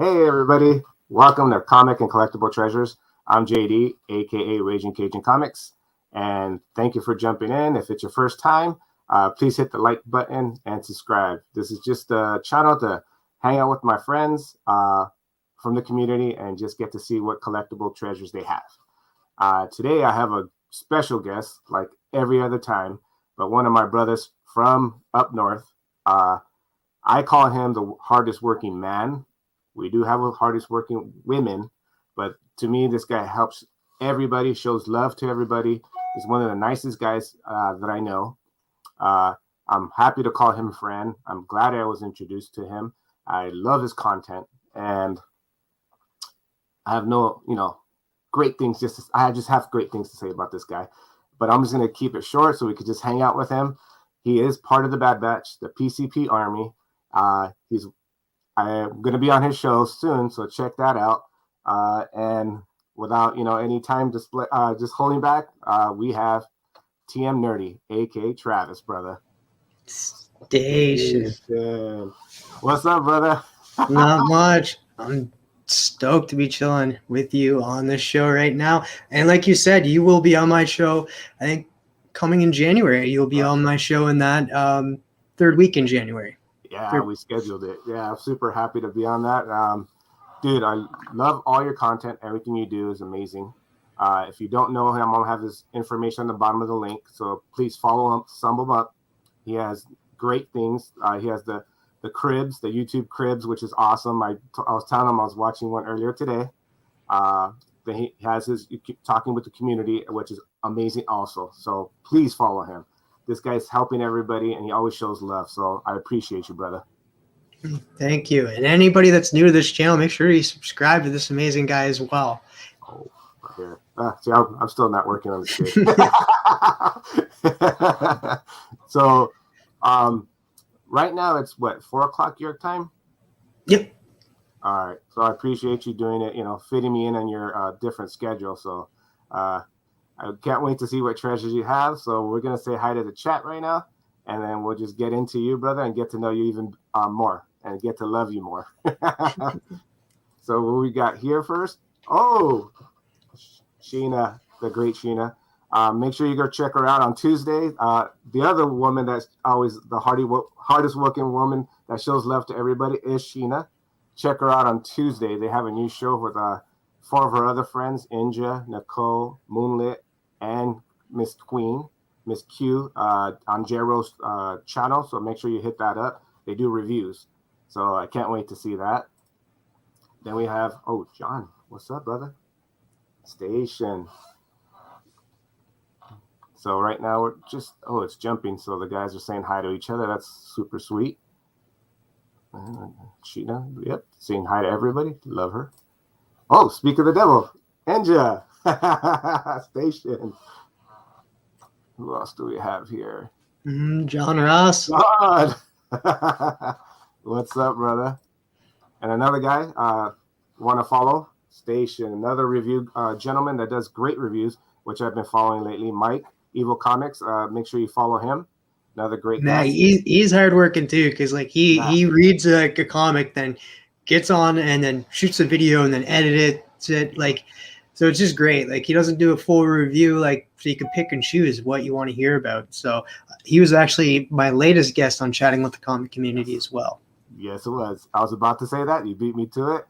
Hey everybody, welcome to Comic and Collectible Treasures. I'm JD, aka Raging Cajun Comics, and thank you for jumping in. If it's your first time, please hit the like button and subscribe. This is just a channel to hang out with my friends from the community and just get to see what collectible treasures they have. Today I have a special guest, like every other time, but one of my brothers from up north. I call him the hardest working man. We do have a hardest working women, but to me, this guy helps everybody, shows love to everybody. He's one of the nicest guys that I know. I'm happy to call him a friend. I'm glad I was introduced to him. I love his content, and I have great things. I just have great things to say about this guy. But I'm just gonna keep it short so we could just hang out with him. He is part of the Bad Batch, the PCP Army. I'm going to be on his show soon, so check that out. And without any time to split, just holding back, we have TM Nerdy, aka Travis, brother. Station. What's up, brother? Not much. I'm stoked to be chilling with you on this show right now. And like you said, you will be on my show. I think coming in January, you'll be on my show in that third week in January. Yeah, we scheduled it. Yeah, I'm super happy to be on that. Dude, I love all your content. Everything you do is amazing. If you don't know him, I'm going to have his information on the bottom of the link. So please follow him, sum him up. He has great things. He has the cribs, the YouTube cribs, which is awesome. I was telling him I was watching one earlier today. Then he has his talking with the community, which is amazing also. So please follow him. This guy's helping everybody, and he always shows love. So I appreciate you, brother. Thank you. And anybody that's new to this channel, make sure you subscribe to this amazing guy as well. Oh, here. See, I'm still not working on this shit. So, right now it's what, 4:00 your time? Yep. All right. So I appreciate you doing it. Fitting me in on your different schedule. So, I can't wait to see what treasures you have. So we're going to say hi to the chat right now, and then we'll just get into you, brother, and get to know you even more and get to love you more. So what we got here first? Oh, Sheena, the great Sheena. Make sure you go check her out on Tuesday. The other woman that's always the hardest working woman that shows love to everybody is Sheena. Check her out on Tuesday. They have a new show with 4 of her other friends, Inja, Nicole, Moonlit, and Miss Queen, Miss Q, on Jero's channel. So make sure you hit that up. They do reviews. So I can't wait to see that. Then we have, John. What's up, brother? Station. So right now we're just, it's jumping. So the guys are saying hi to each other. That's super sweet. Sheena, yep, saying hi to everybody. Love her. Oh, speak of the devil, Enja. Station. Who else do we have here? John Ross. God. What's up, brother? And another guy, want to follow? Station. Another review gentleman that does great reviews, which I've been following lately. Mike, Evil Comics. Make sure you follow him. Another great guy. He's hardworking too, because he reads a comic, then gets on and then shoots a video and then edits it. So it's just great. He doesn't do a full review, so you can pick and choose what you want to hear about. So he was actually my latest guest on Chatting with the Comic Community as well. Yes, it was. I was about to say that. You beat me to it.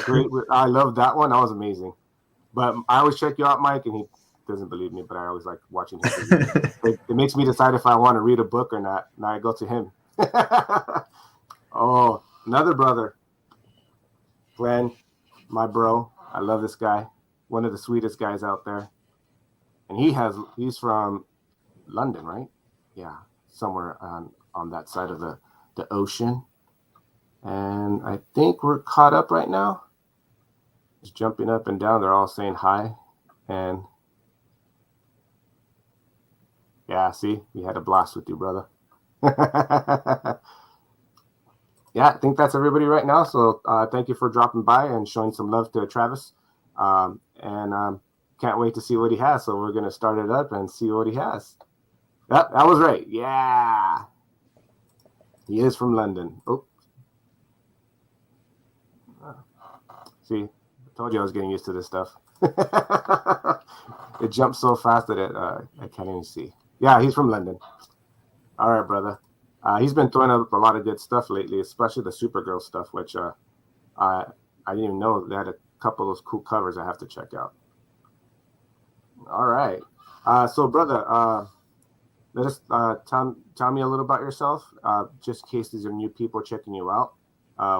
Great. I love that one. That was amazing. But I always check you out, Mike, and he doesn't believe me, but I always like watching him. It makes me decide if I want to read a book or not. Now I go to him. Oh, another brother. Glenn, my bro. I love this guy. One of the sweetest guys out there. And he's from London, right? Yeah, somewhere on that side of the ocean. And I think we're caught up right now. Just jumping up and down. They're all saying hi. And yeah, see, we had a blast with you, brother. Yeah, I think that's everybody right now. So thank you for dropping by and showing some love to Travis. And can't wait to see what he has. So we're going to start it up and see what he has. Yep, that was right. Yeah. He is from London. Oh. See, I told you I was getting used to this stuff. It jumps so fast that I can't even see. Yeah, he's from London. All right, brother. He's been throwing up a lot of good stuff lately, especially the Supergirl stuff, which I didn't even know they had a couple of those cool covers I have to check out. All right. So, brother, let us tell me a little about yourself, just in case these are new people checking you out.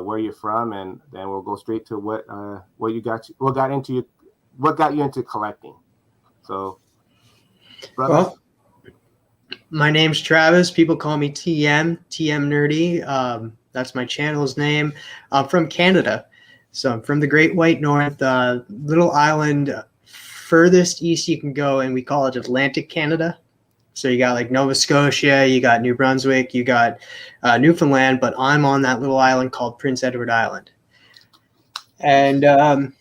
Where you're from, and then we'll go straight to what got you into collecting. So, brother. Well, my name's Travis. People call me TM Nerdy. That's my channel's name. I'm from Canada. So I'm from the Great White North, little island furthest east you can go, and we call it Atlantic Canada. So you got like Nova Scotia, you got New Brunswick, you got Newfoundland, but I'm on that little island called Prince Edward Island. And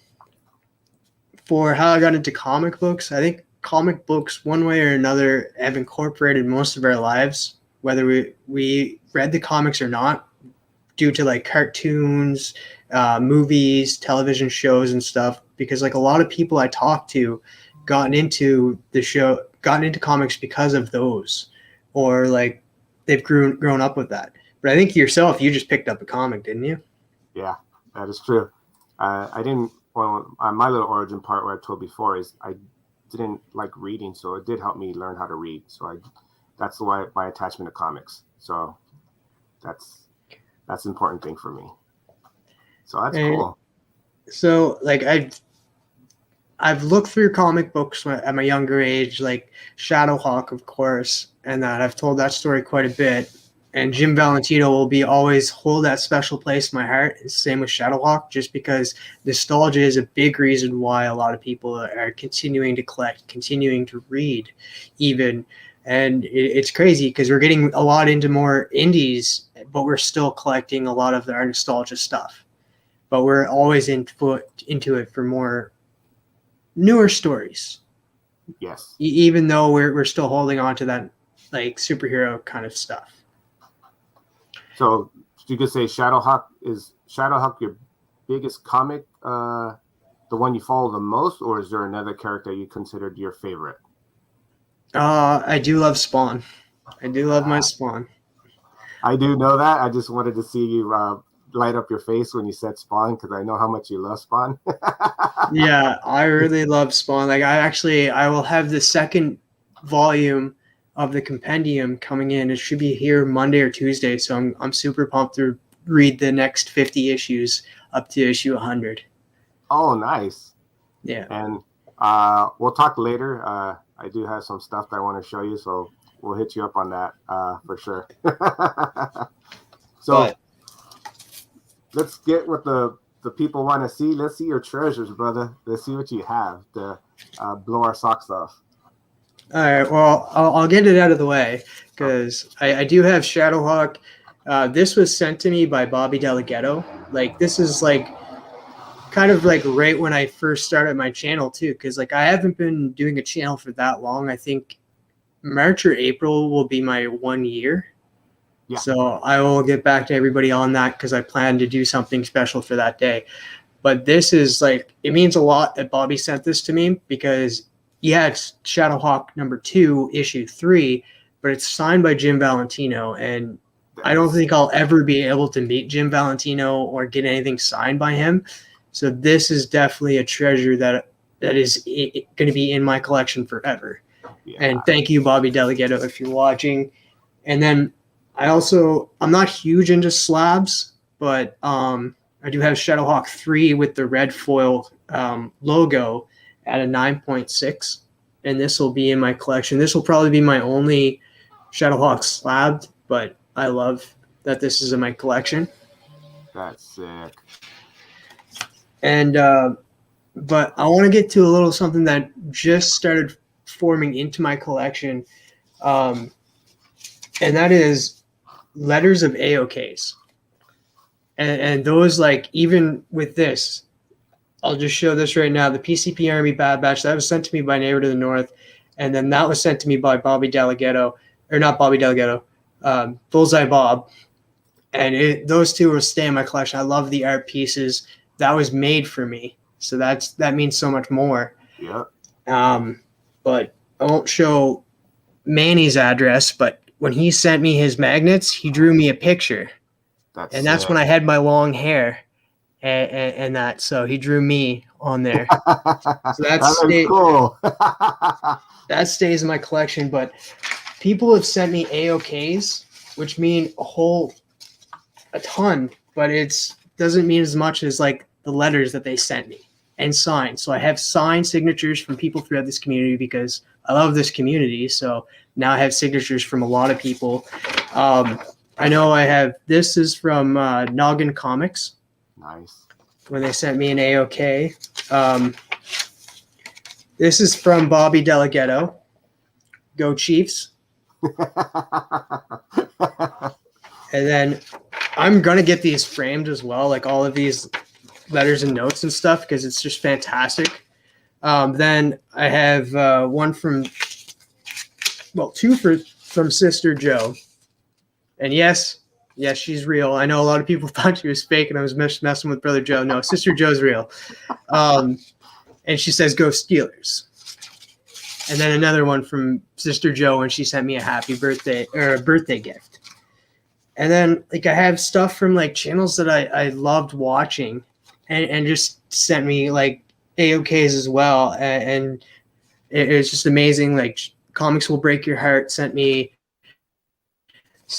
for how I got into comic books, I think comic books, one way or another, have incorporated most of our lives, whether we read the comics or not, due to like cartoons, movies, television shows and stuff, because like a lot of people I talked to gotten into comics because of those, or like they've grown up with that. But I think yourself, you just picked up a comic, didn't you? Yeah, that is true. I didn't. Well, my little origin part, where I told before, is I didn't like reading, so it did help me learn how to read. So that's why my attachment to comics. So that's an important thing for me. So that's cool. So like I've looked through comic books at my younger age, like Shadowhawk, of course, and that I've told that story quite a bit. And Jim Valentino will always hold that special place in my heart. Same with Shadowhawk, just because nostalgia is a big reason why a lot of people are continuing to collect, continuing to read, even. And it's crazy because we're getting a lot into more indies, but we're still collecting a lot of our nostalgia stuff. But we're always into it for more newer stories. Yes. Even though we're still holding on to that like superhero kind of stuff. So you could say Shadowhawk your biggest comic, the one you follow the most, or is there another character you considered your favorite? I do love Spawn. I do love my Spawn. I do know that. I just wanted to see you light up your face when you said Spawn, because I know how much you love Spawn. Yeah, I really love Spawn. Like I will have the second volume of the compendium coming in. It should be here Monday or Tuesday, so I'm super pumped to read the next 50 issues up to issue 100. Oh, nice. Yeah. And we'll talk later. I do have some stuff that I want to show you, so we'll hit you up on that for sure. So let's get what the people want to see. Let's see your treasures, brother. Let's see what you have to blow our socks off. All right, well, I'll get it out of the way because I do have Shadowhawk. This was sent to me by Bobby Delgado. Like, this is like kind of like right when I first started my channel too, because like I haven't been doing a channel for that long. I think March or April will be my 1 year. Yeah. So I will get back to everybody on that because I plan to do something special for that day. But this is like, it means a lot that Bobby sent this to me because it's Shadowhawk #2, issue 3, but it's signed by Jim Valentino. And I don't think I'll ever be able to meet Jim Valentino or get anything signed by him. So this is definitely a treasure that is going to be in my collection forever. Yeah. And thank you, Bobby Delgado, if you're watching. And then I'm not huge into slabs, but I do have Shadowhawk 3 with the red foil logo at a 9.6, and this will be in my collection. This will probably be my only Shadowhawk slab, but I love that this is in my collection. That's sick. And but I want to get to a little something that just started forming into my collection, and that is letters of AOKs. And those, like, even with this, I'll just show this right now. The PCP Army Bad Batch, that was sent to me by Neighbor to the North. And then that was sent to me by Bobby Delgado, or not Bobby Delgado, Bullseye Bob. And those two will stay in my collection. I love the art pieces. that was made for me. So that means so much more. Yeah. But I won't show Manny's address, but when he sent me his magnets, he drew me a picture. That's when I had my long hair and that. So he drew me on there. So that cool. That stays in my collection. But people have sent me AOKs, which mean a ton, but it doesn't mean as much as like the letters that they sent me and signed. So I have signed signatures from people throughout this community because I love this community. So now I have signatures from a lot of people. I know this is from Noggin Comics. Nice. When they sent me an AOK. This is from Bobby Delgado. Go Chiefs. And then I'm going to get these framed as well, like all of these letters and notes and stuff, because it's just fantastic. Then I have two from Sister Joe. And yes, she's real. I know a lot of people thought she was fake and I was messing with Brother Joe. No, Sister Joe's real. And she says, "Go Steelers." And then another one from Sister Joe when she sent me a happy birthday or a birthday gift. And then like I have stuff from like channels that I loved watching and just sent me like AOKs as well. And it's just amazing. Like Comics Will Break Your Heart sent me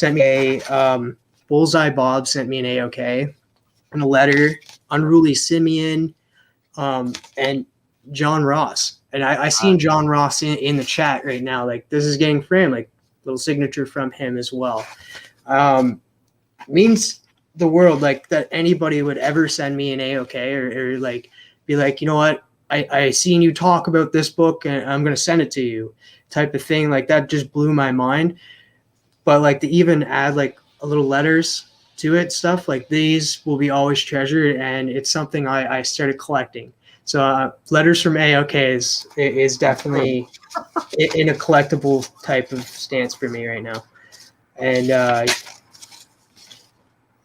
a Bullseye Bob sent me an AOK and a letter. Unruly Simeon and John Ross. And I seen John Ross in the chat right now. Like this is getting framed, like little signature from him as well. Means the world, like that anybody would ever send me an AOK or like be like, you know what, I seen you talk about this book and I'm gonna send it to you, type of thing. Like that just blew my mind. But like to even add like a little letters to it, stuff like these will be always treasured, and it's something I started collecting. So letters from AOK is definitely in a collectible type of stance for me right now. And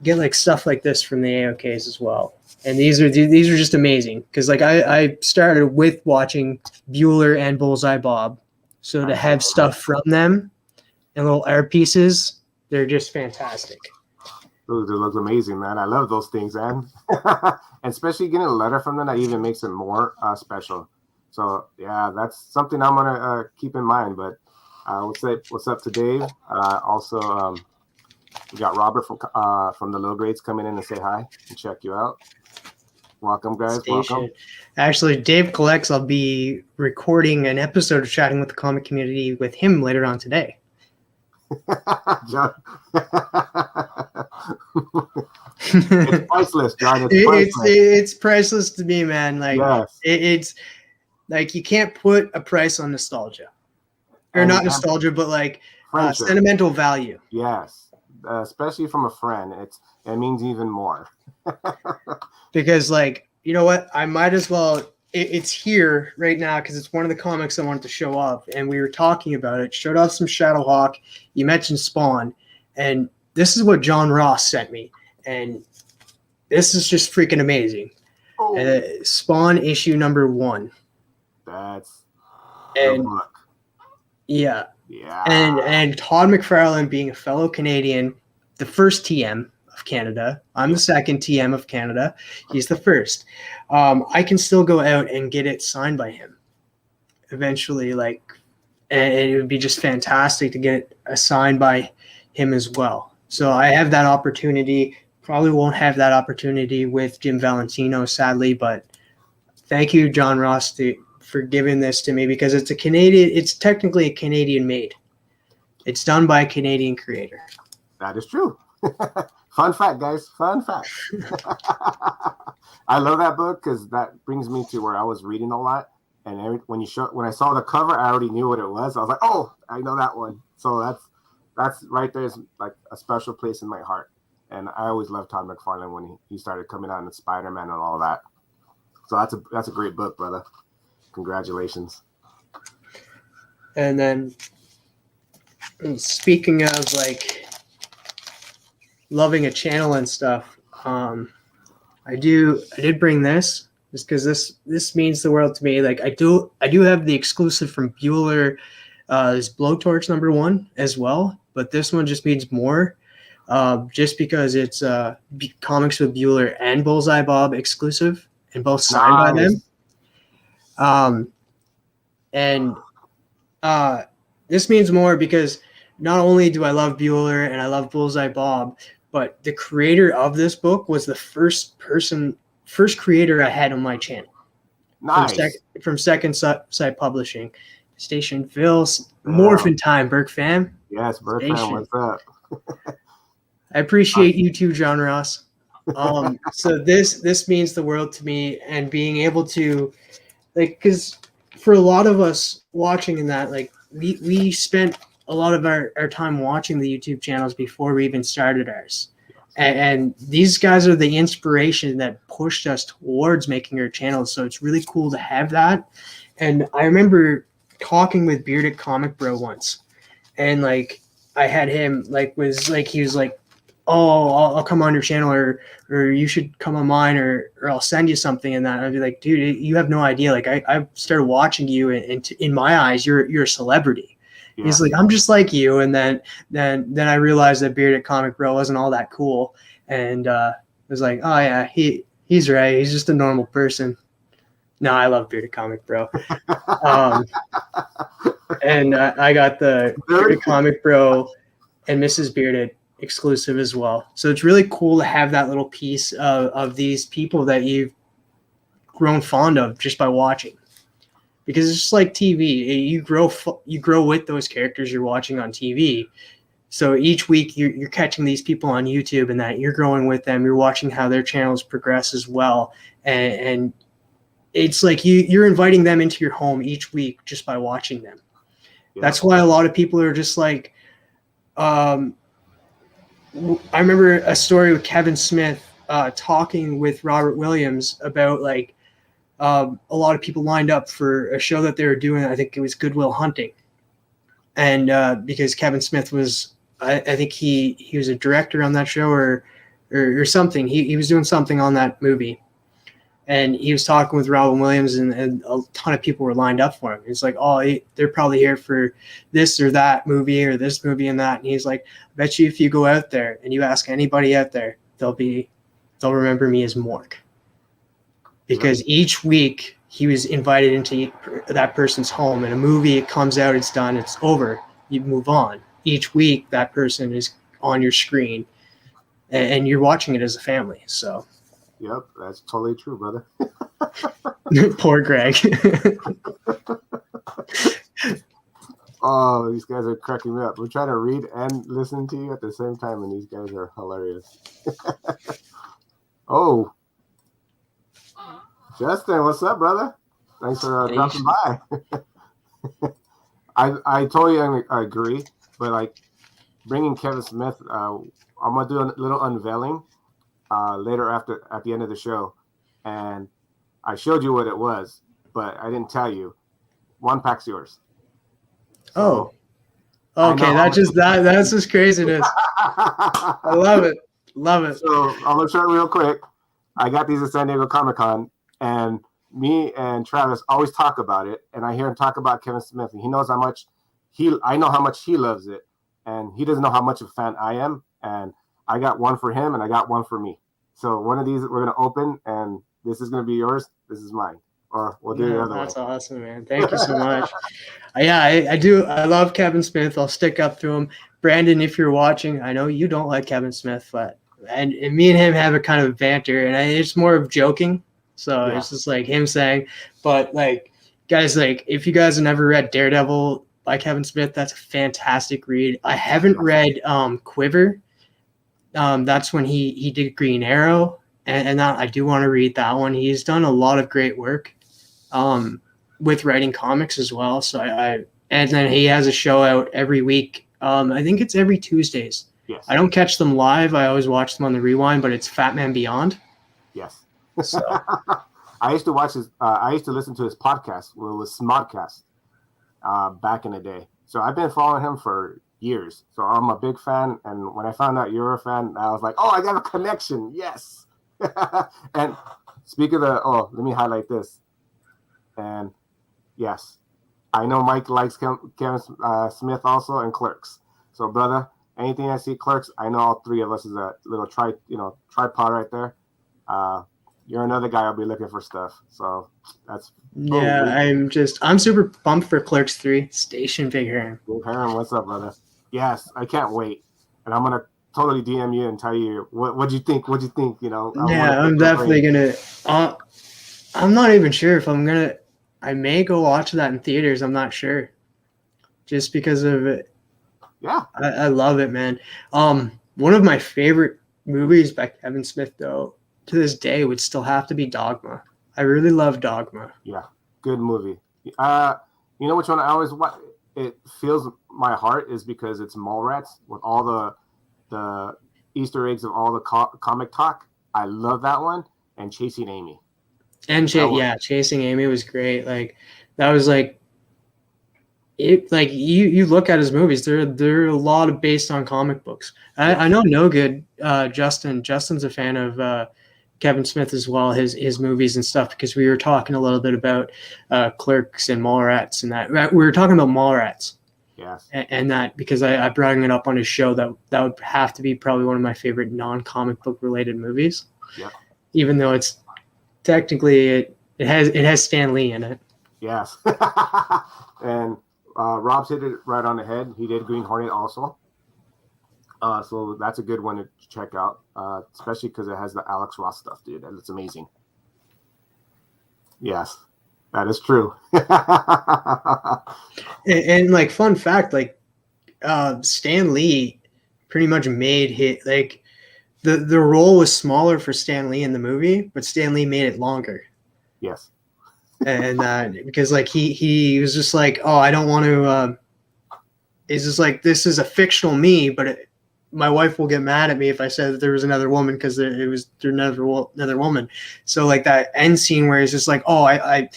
get like stuff like this from the AOKs as well. And these are just amazing because like I started with watching Bueller and Bullseye Bob. So to have stuff from them and little art pieces, they're just fantastic. Those look amazing, man. I love those things, man. And especially getting a letter from them, that even makes it more special. So yeah, that's something I'm gonna keep in mind. But what's up to Dave? Also, we got Robert from the Low Grades coming in to say hi and check you out. Welcome, guys. Welcome. Actually, Dave collects. I'll be recording an episode of Chatting with the Comic Community with him later on today. It's priceless, John. It's priceless to me, man. Like yes. It's like you can't put a price on nostalgia, or not nostalgia, but like sentimental value. Yes, especially from a friend. It means even more. Because like, you know what, I might as well. It's here right now because it's one of the comics I wanted to show off, and we were talking about it. Showed off some Shadowhawk. You mentioned Spawn, and this is what John Ross sent me, and this is just freaking amazing. Spawn issue number 1. That's and book. Yeah. And Todd McFarlane being a fellow Canadian, the first TM of Canada. I'm the second TM of Canada. He's the first. I can still go out and get it signed by him eventually, like, and it would be just fantastic to get a sign by him as well. So I have that opportunity. Probably won't have that opportunity with Jim Valentino, sadly, but thank you, John Ross, for giving this to me, because it's technically a Canadian made. It's done by a Canadian creator. That is true. Fun fact, guys. Fun fact. I love that book because that brings me to where I was reading a lot, and when I saw the cover, I already knew what it was. I was like, "Oh, I know that one." So that's right there is like a special place in my heart. And I always loved Todd McFarlane when he started coming out in Spider-Man and all that. So that's a great book, brother. Congratulations. And then speaking of like loving a channel and stuff, I did bring this just because this means the world to me. Like I do have the exclusive from Bueller, this Blowtorch #1 as well, but this one just means more, just because it's Comics with Bueller and Bullseye Bob exclusive, and both signed by them. And this means more because not only do I love Bueller and I love Bullseye Bob, but the creator of this book was the first creator I had on my channel. Nice. From Second Sight Publishing. Station Phil's Morphin Time, Burke fam. Yes, Burke fam, what's up? I appreciate you too, John Ross. So this means the world to me, and being able to, like, because for a lot of us watching in that, like, we spent a lot of our time watching the YouTube channels before we even started ours. And these guys are the inspiration that pushed us towards making our channels. So it's really cool to have that. And I remember talking with Bearded Comic Bro once, and like I had him he was like, oh, I'll come on your channel, or you should come on mine, or I'll send you something. And that I'd be like, dude, you have no idea. Like I started watching you, and in my eyes, you're a celebrity. Yeah. He's like, I'm just like you. And then I realized that Bearded Comic Bro wasn't all that cool. And I was like, oh yeah, he's right. He's just a normal person. No, I love Bearded Comic Bro. And I got the Bearded Comic Bro and Mrs. Bearded exclusive as well. So it's really cool to have that little piece of these people that you've grown fond of just by watching. Because it's just like TV. You grow with those characters you're watching on TV. So each week you're catching these people on YouTube, and that you're growing with them. You're watching how their channels progress as well. And it's like you're inviting them into your home each week just by watching them. Yeah. That's why a lot of people are just like, I remember a story with Kevin Smith talking with Robert Williams about like, a lot of people lined up for a show that they were doing. I think it was Good Will Hunting. And because Kevin Smith was, I think he was a director on that show or something. He was doing something on that movie. And he was talking with Robin Williams, and a ton of people were lined up for him. It's like, oh, they're probably here for this or that movie or this movie and that. And he's like, I bet you if you go out there and you ask anybody out there, they'll remember me as Mork. Because each week he was invited into that person's home, and a movie, it comes out, it's done, it's over, you move on. Each week that person is on your screen, and you're watching it as a family. So yep, that's totally true, brother. Poor Greg. Oh, these guys are cracking me up. We're trying to read and listen to you at the same time, and these guys are hilarious. Oh, Justin, what's up, brother? Thanks for dropping by. I totally agree, but like bringing Kevin Smith, I'm gonna do a little unveiling later at the end of the show, and I showed you what it was, but I didn't tell you. One pack's yours. So, okay, that's just craziness. I love it. So I'm gonna show it real quick. I got these at San Diego Comic-Con. And me and Travis always talk about it, and I hear him talk about Kevin Smith, and he knows how much I know how much he loves it, and he doesn't know how much of a fan I am. And I got one for him, and I got one for me. So one of these we're gonna open, and this is gonna be yours. This is mine, or we'll do the other. That's awesome, man. Thank you so much. I do. I love Kevin Smith. I'll stick up to him. Brandon, if you're watching, I know you don't like Kevin Smith, but and me and him have a kind of banter, and it's more of joking. So It's just like him saying, but like, guys, like if you guys have never read Daredevil by Kevin Smith, that's a fantastic read. I haven't read Quiver. That's when he did Green Arrow, and that I do want to read that one. He's done a lot of great work with writing comics as well. So and then he has a show out every week. I think it's every Tuesdays. Yes. I don't catch them live. I always watch them on the Rewind, but it's Fat Man Beyond. Yes. So I used to watch his. I used to listen to his podcast. It was Smodcast back in the day. So I've been following him for years. So I'm a big fan. And when I found out you're a fan, I was like, oh, I got a connection. Yes. And speak of let me highlight this. And yes, I know Mike likes Kevin Smith also, and Clerks. So, brother, anything I see Clerks, I know all three of us is a little tripod right there. You're another guy I'll be looking for stuff. So that's I'm super pumped for Clerks 3. Station Big Heron. Big Heron, what's up, brother? Yes, I can't wait. And I'm gonna totally DM you and tell you what you think. What you think? I'm definitely gonna. I'm not even sure if I'm gonna. I may go watch that in theaters. I'm not sure, just because of it. Yeah, I love it, man. One of my favorite movies by Kevin Smith, though, to this day, would still have to be Dogma. I really love Dogma. Yeah, good movie. You know which one I always watch? It fills my heart is because it's Mallrats with all the Easter eggs of all the comic talk. I love that one, and Chasing Amy. And Chasing Amy was great. Like that was like it. Like you look at his movies, they're a lot of based on comic books. I know No Good. Justin's a fan of Kevin Smith as well, his movies and stuff, because we were talking a little bit about Clerks and Mallrats and that. We were talking about Mallrats. Yes. And that because I brought it up on his show that would have to be probably one of my favorite non-comic book related movies. Yeah. Even though it's technically it has Stan Lee in it. Yes. And Rob's hit it right on the head. He did Green Hornet also. So that's a good one to check out, especially because it has the Alex Ross stuff, dude. That's amazing. Yes, that is true. and like fun fact, like Stan Lee pretty much made hit like the role was smaller for Stan Lee in the movie, but Stan Lee made it longer. Yes. And because like he was just like, oh, I don't want to. It's just like this is a fictional me, but my wife will get mad at me if I said that there was another woman because it was another woman. So like that end scene where it's just like, oh, I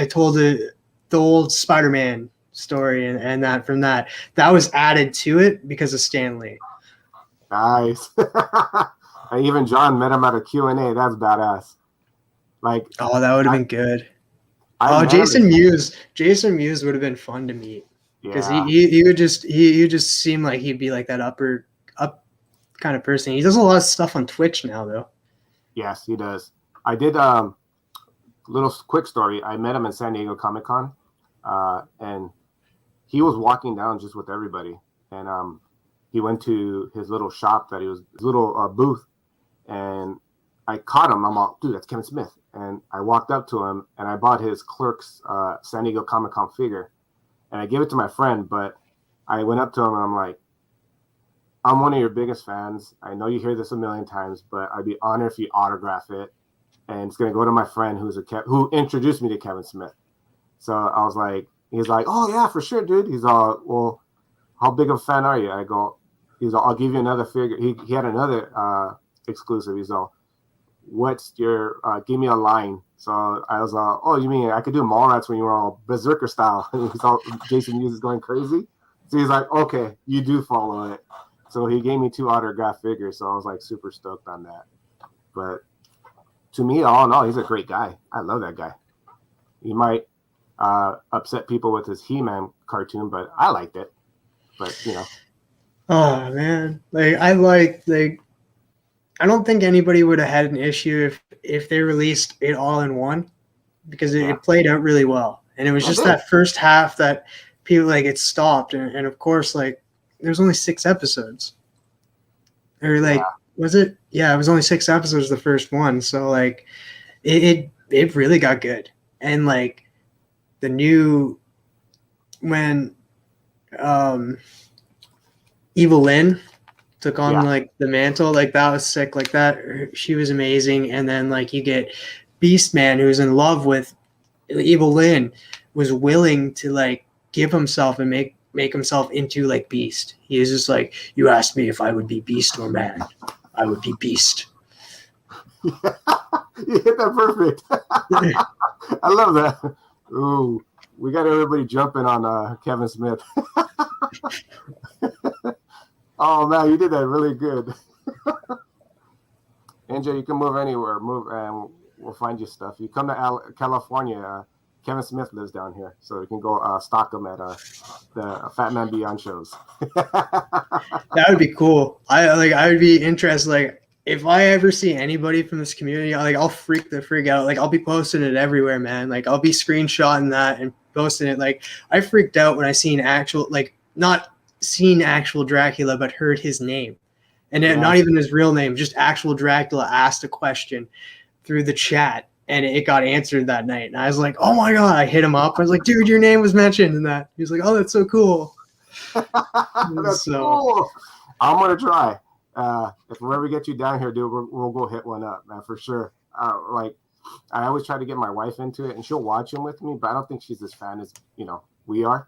told the old Spider-Man story and that from that was added to it because of Stan Lee. Nice. And even John met him at a Q&A. That's badass. Like, oh, that would have been good. Jason Mewes would have been fun to meet because he would just seem like he'd be like that up kind of person. He does a lot of stuff on Twitch now, though. Yes, he does. I did little quick story. I met him in San Diego Comic-Con, and he was walking down just with everybody, and he went to his little shop that his little booth, and I caught him. I'm all, dude, that's Kevin Smith. And I walked up to him, and I bought his Clerks San Diego Comic-Con figure, and I gave it to my friend, but I went up to him, and I'm like, I'm one of your biggest fans. I know you hear this a million times, but I'd be honored if you autograph it. And it's going to go to my friend who introduced me to Kevin Smith. So I was like, he's like, oh, yeah, for sure, dude. He's all, well, how big of a fan are you? I go, he's all, I'll give you another figure. He had another exclusive. He's all, what's your, give me a line. So I was all, oh, you mean I could do Mallrats when you were all berserker style? And he's all, Jason Mewes is going crazy. So he's like, okay, you do follow it. So he gave me 2 autographed figures. So I was like super stoked on that. But to me, all in all, he's a great guy. I love that guy. He might upset people with his He-Man cartoon, but I liked it. But, you know. Oh, man. I don't think anybody would have had an issue if they released it all in one because it played out really well. And it was just that first half that people, it stopped. And of course, there's only 6 episodes. Or was it? Yeah, it was only 6 episodes the first one. So it really got good. And the new when Evil Lynn took on the mantle, that was sick. That she was amazing. And then you get Beastman, who's in love with Evil Lynn, was willing to give himself and make himself into Beast. He is just you asked me if I would be Beast or man. I would be Beast. You hit that perfect. I love that. Ooh, we got everybody jumping on Kevin Smith. Oh man, you did that really good. Angel, you can move anywhere. Move, and we'll find you stuff. You come to California. Kevin Smith lives down here, so you can go stalk him at the Fat Man Beyond shows. That would be cool. I would be interested. Like, if I ever see anybody from this community, I'll freak the freak out. Like, I'll be posting it everywhere, man. Like, I'll be screenshotting that and posting it. Like, I freaked out when I seen actual, like, not seen actual Dracula, but heard his name, and then not even his real name, just actual Dracula asked a question through the chat, and it got answered that night. And I was like, oh my god! I hit him up. I was like, dude, your name was mentioned in that. He was like, oh, that's so cool. That's cool. I'm gonna try. If we ever get you down here, dude, we'll go hit one up, man, for sure. Like, I always try to get my wife into it, and she'll watch them with me, but I don't think she's as fan as we are.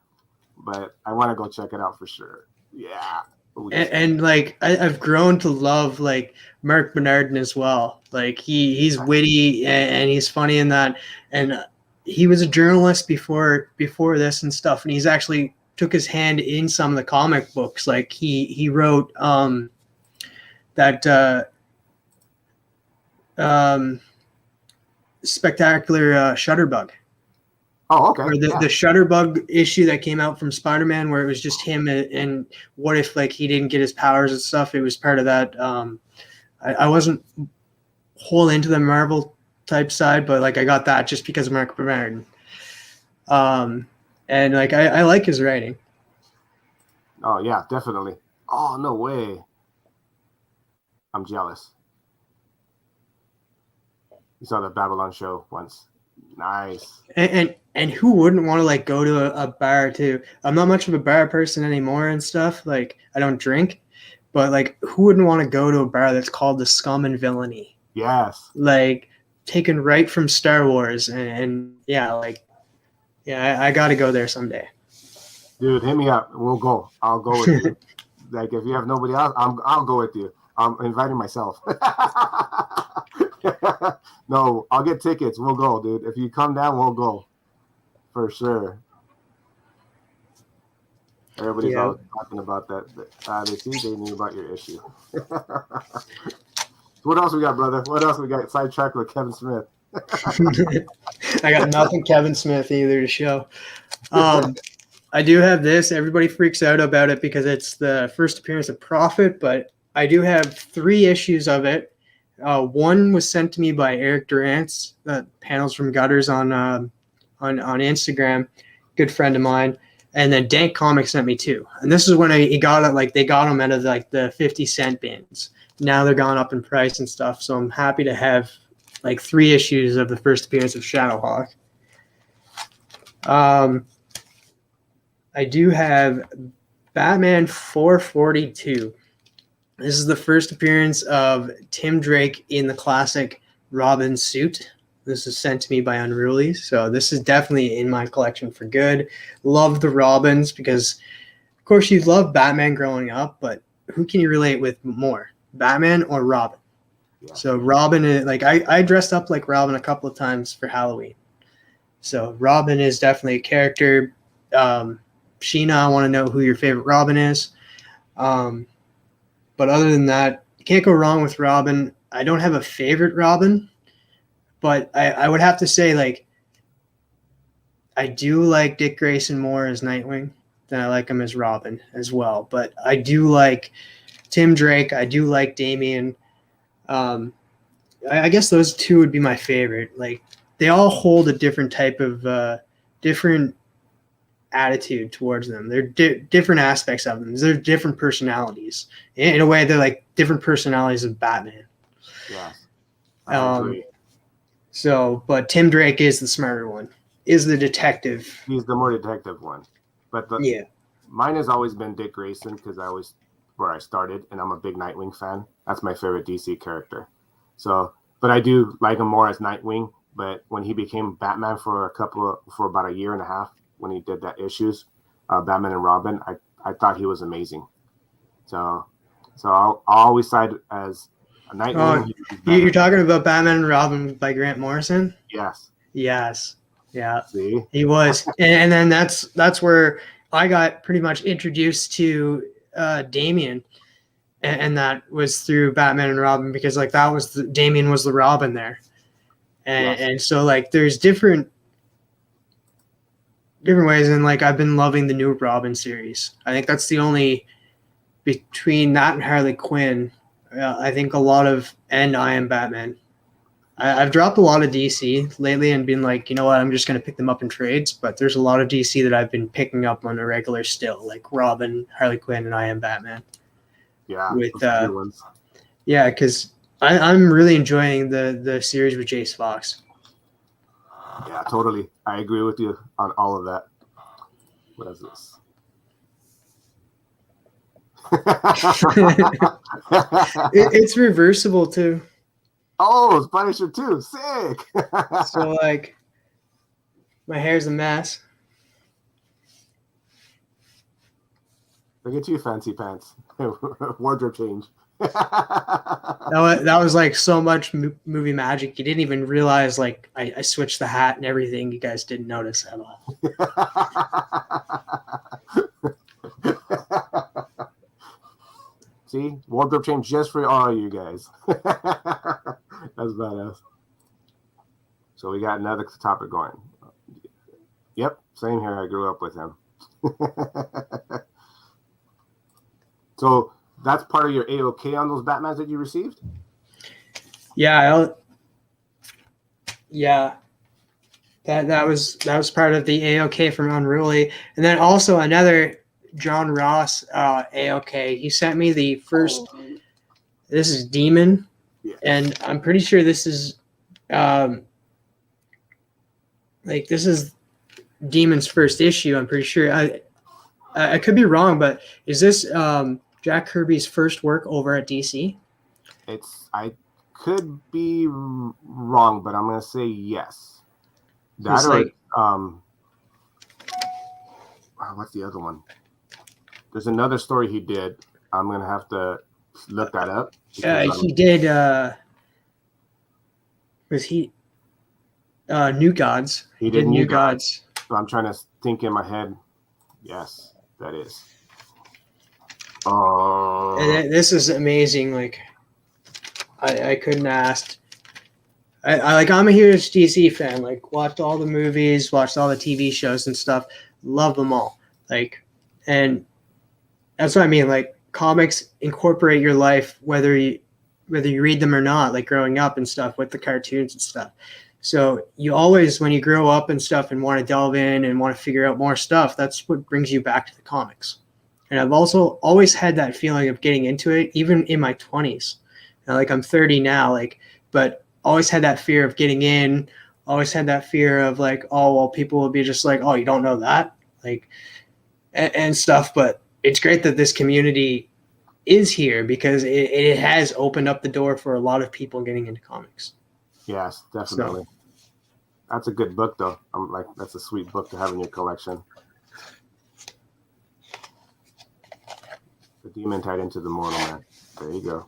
But I want to go check it out for sure. Yeah. And like I've grown to love like Mark Bernardin as well. Like he's witty and he's funny in that. And he was a journalist before this and stuff. And he's actually took his hand in some of the comic books. Like he wrote that spectacular Shutterbug. Oh, okay. Or the Shutterbug issue that came out from Spider-Man, where it was just him and what if like he didn't get his powers and stuff. It was part of that. I wasn't whole into the Marvel type side, but like I got that just because of Mark Bernardin. And like I like his writing. Oh yeah, definitely. Oh no way. I'm jealous. You saw the Babylon show once. Nice. And who wouldn't want to like go to a bar too? I'm not much of a bar person anymore and stuff. Like I don't drink, but like who wouldn't want to go to a bar that's called the Scum and Villainy? Yes. Like taken right from Star Wars and yeah, I got to go there someday. Dude, hit me up. We'll go. I'll go with you. Like if you have nobody else, I'll go with you. I'm inviting myself. No, I'll get tickets. We'll go, dude. If you come down, we'll go. For sure. Everybody's always talking about that. They see they knew about your issue. What else we got, brother? What else we got? Sidetracked with Kevin Smith. I got nothing Kevin Smith either to show. I do have this. Everybody freaks out about it because it's the first appearance of Prophet, but I do have 3 issues of it. One was sent to me by Eric Durant's Panels from Gutters on Instagram, good friend of mine, and then Dank Comics sent me 2. And this is when he got it. Like they got them out of like the 50-cent bins. Now they're gone up in price and stuff. So I'm happy to have like 3 issues of the first appearance of Shadowhawk. I do have Batman 442. This is the first appearance of Tim Drake in the classic Robin suit. This is sent to me by Unruly, so this is definitely in my collection for good. Love the Robins because, of course, you love Batman growing up, but who can you relate with more, Batman or Robin? Yeah. So Robin, like I dressed up like Robin a couple of times for Halloween. So Robin is definitely a character. Sheena, I want to know who your favorite Robin is. But other than that, you can't go wrong with Robin. I don't have a favorite Robin, but I would have to say, like, I do like Dick Grayson more as Nightwing than I like him as Robin as well. But I do like Tim Drake. I do like Damian. I guess those 2 would be my favorite. Like, they all hold a different type of different attitude towards them. They're different aspects of them. They're different personalities. In a way, they're like different personalities of Batman. Yeah. I agree. So, but Tim Drake is the smarter one. Is the detective. He's the more detective one. But mine has always been Dick Grayson because where I started, and I'm a big Nightwing fan. That's my favorite DC character. So, but I do like him more as Nightwing. But when he became Batman for about a year and a half, when he did that issues, Batman and Robin, I thought he was amazing. So I'll always side as a Nightwing. You're talking about Batman and Robin by Grant Morrison? Yes. Yeah. See? He was. And then that's where I got pretty much introduced to Damian. and that was through Batman and Robin, because like that was Damian was the Robin there, and so like there's different ways, and like I've been loving the new Robin series. I think that's the only, between that and Harley Quinn, I think a lot of, and I Am Batman. I've dropped a lot of DC lately and been like, you know what, I'm just going to pick them up in trades. But there's a lot of DC that I've been picking up on a regular still, like Robin, Harley Quinn, and I Am Batman. Yeah. With yeah, because I'm really enjoying the series with Jace Fox. Yeah, totally. I agree with you on all of that. What is this? It's reversible too. Oh, it's Punisher too. Sick. So like, my hair's a mess. Look at you, fancy pants. Wardrobe change. That was like so much movie magic. You didn't even realize like I switched the hat and everything. You guys didn't notice at all. See, wardrobe change just for all you guys. That's badass. So we got another topic going. Yep, same here. I grew up with him. So that's part of your AOK on those Batmans that you received? Yeah, that was part of the AOK from Unruly, and then also another John Ross AOK. He sent me the first. This is Demon, and I'm pretty sure this is this is Demon's first issue. I'm pretty sure. I could be wrong, but is this Jack Kirby's first work over at DC? I could be wrong, but I'm gonna say yes. That what's the other one? There's another story he did. I'm gonna have to look that up. He did. Was he New Gods? He did New Gods. So I'm trying to think in my head. Yes, that is. And this is amazing. Like, I couldn't ask. I'm a huge DC fan. Like, watched all the movies, watched all the TV shows and stuff. Love them all. Like, and that's what I mean. Like, comics incorporate your life, whether you read them or not. Like growing up and stuff with the cartoons and stuff. So you always, when you grow up and stuff and want to delve in and want to figure out more stuff, that's what brings you back to the comics. And I've also always had that feeling of getting into it, even in my 20s. Now, like, I'm 30 now, like, but always had that fear of getting in. Always had that fear of like, oh, well, people will be just like, oh, you don't know that, like, and stuff. But it's great that this community is here, because it has opened up the door for a lot of people getting into comics. Yes, definitely. So, that's a good book, though. I'm like, that's a sweet book to have in your collection. The Demon tied into the Mortal Man. There you go.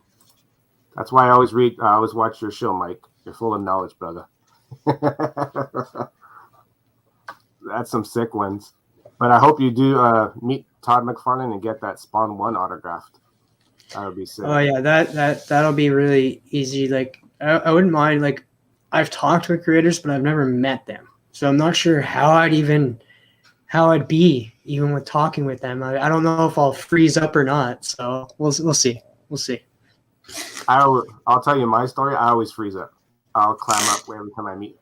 That's why I always watch your show, Mike. You're full of knowledge, brother. That's some sick ones. But I hope you do meet Todd McFarlane and get that Spawn 1 autographed. That would be sick. Oh yeah, that'll be really easy. Like, I wouldn't mind. Like, I've talked with creators, but I've never met them, so I'm not sure how I'd be even with talking with them. I don't know if I'll freeze up or not. So we'll see. We'll see. I'll tell you my story. I always freeze up. I'll clam up every time I meet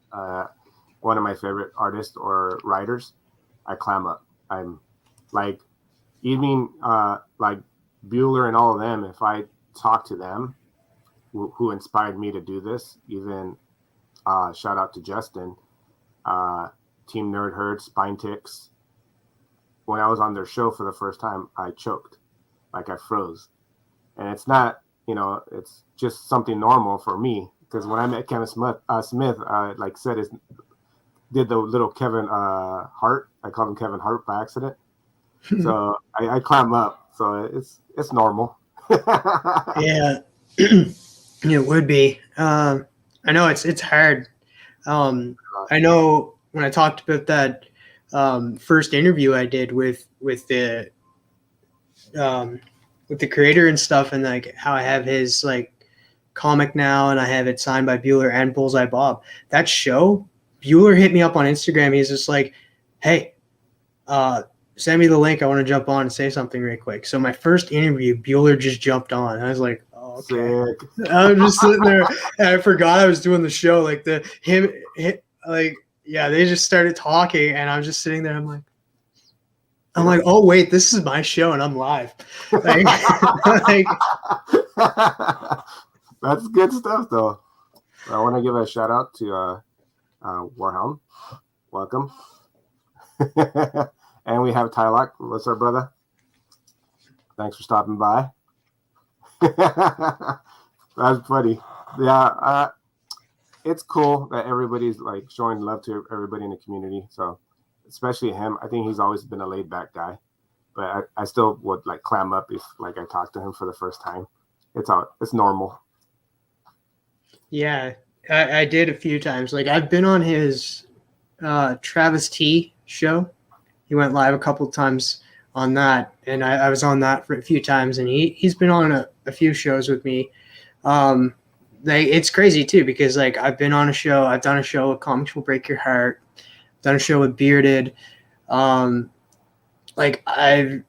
one of my favorite artists or writers. I clam up. I'm like, even like Bueller and all of them. If I talk to them, who inspired me to do this, even shout out to Justin, Team Nerd Herd, Spine Ticks. When I was on their show for the first time, I choked, like I froze, and it's not, it's just something normal for me, because when I met Kevin Smith, like said, did the little Kevin Hart. I called him Kevin Hart by accident. So I climb up. So it's normal. Yeah, it would be. I know it's hard. I know when I talked about that first interview I did with the with the creator and stuff, and like how I have his like comic now, and I have it signed by Bueller and Bullseye Bob. That show, Bueller hit me up on Instagram. He's just like, hey, send me the link. I want to jump on and say something real quick. So my first interview, Bueller just jumped on. I was like, oh, okay. Sick. I was just sitting there, and I forgot I was doing the show. Like they just started talking, and I was just sitting there. I'm like, oh wait, this is my show, and I'm live. Like, that's good stuff, though. I want to give a shout out to Warhelm. Welcome. And we have Tylock. What's up, brother? Thanks for stopping by. That's funny. Yeah, it's cool that everybody's like showing love to everybody in the community. So, especially him. I think he's always been a laid-back guy, but I still would like clam up if like I talked to him for the first time. It's normal. Yeah, I did a few times. Like I've been on his Travis T show. He went live a couple of times on that, and I was on that for a few times, and he's been on a few shows with me. It's crazy too, because like I've been on a show, I've done a show with Comics Will Break Your Heart, done a show with Bearded, like I've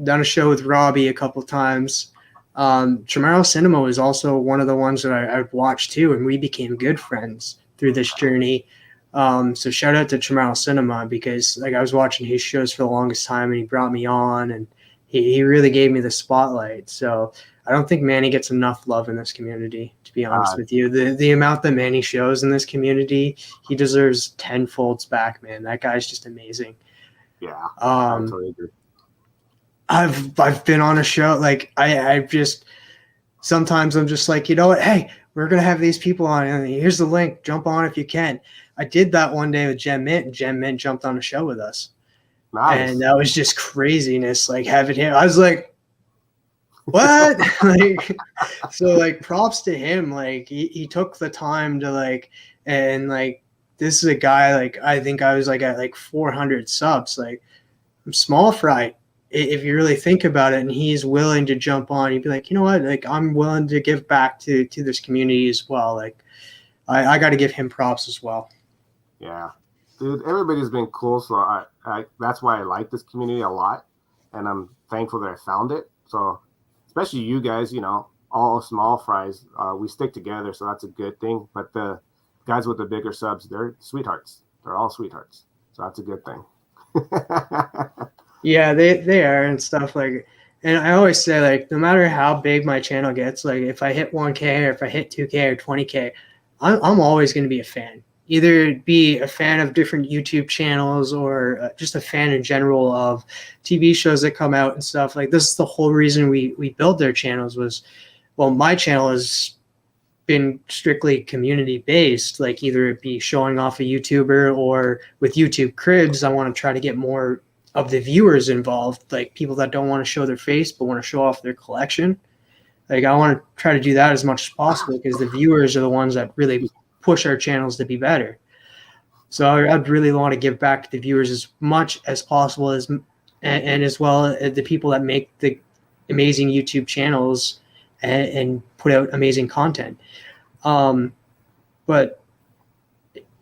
done a show with Robbie a couple of times. Chamorro Cinema was also one of the ones that I've watched too, and we became good friends through this journey. So shout out to Chamorro Cinema, because like I was watching his shows for the longest time, and he brought me on, and he really gave me the spotlight. So I don't think Manny gets enough love in this community, to be honest with you. The amount that Manny shows in this community, he deserves tenfolds back, man. That guy's just amazing. Yeah, I totally agree. I've been on a show, like I just sometimes I'm just like, you know what, hey, we're gonna have these people on, and here's the link, jump on if you can. I did that one day with Gem Mint, and Gem Mint jumped on a show with us. Nice. And that was just craziness, like having him. I was like, what? Like, so like props to him. Like he took the time to like, and like this is a guy, like I think I was like at like 400 subs. Like I'm small fry if you really think about it, and he's willing to jump on. You'd be like, you know what? Like I'm willing to give back to this community as well. Like I got to give him props as well. Yeah, dude, everybody's been cool. So I that's why I like this community a lot, and I'm thankful that I found it. So especially you guys, you know, all small fries, we stick together, so that's a good thing. But the guys with the bigger subs, they're sweethearts. They're all sweethearts, so that's a good thing. Yeah, they are and stuff like. And I always say, like, no matter how big my channel gets, like if I hit 1K or if I hit 2K or 20K, I'm always going to be a fan. Either be a fan of different YouTube channels or just a fan in general of TV shows that come out and stuff. Like this is the whole reason we built their channels was, well, my channel has been strictly community based. Like either it be showing off a YouTuber, or with YouTube Cribs, I want to try to get more of the viewers involved, like people that don't want to show their face but want to show off their collection. Like I want to try to do that as much as possible, because the viewers are the ones that really push our channels to be better. So I'd really want to give back to the viewers as much as possible, and as well as the people that make the amazing YouTube channels and put out amazing content. But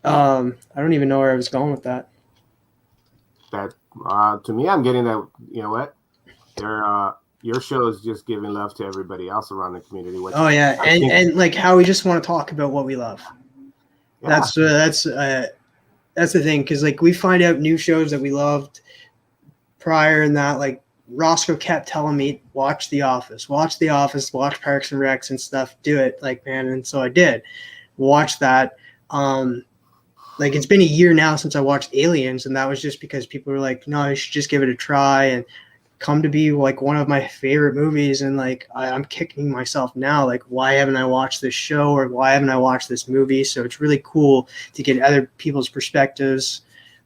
I don't even know where I was going with that. That to me, I'm getting that. You know what? Your show is just giving love to everybody else around the community. Oh yeah, and like how we just want to talk about what we love. Yeah. That's the thing, because like we find out new shows that we loved prior, and that like Roscoe kept telling me, watch The Office, watch Parks and Recs and stuff, do it, like, man. And so I did watch that. Like it's been a year now since I watched Aliens, and that was just because people were like, no, you should just give it a try, and come to be like one of my favorite movies. And like I'm kicking myself now, like why haven't I watched this show, or why haven't I watched this movie? So it's really cool to get other people's perspectives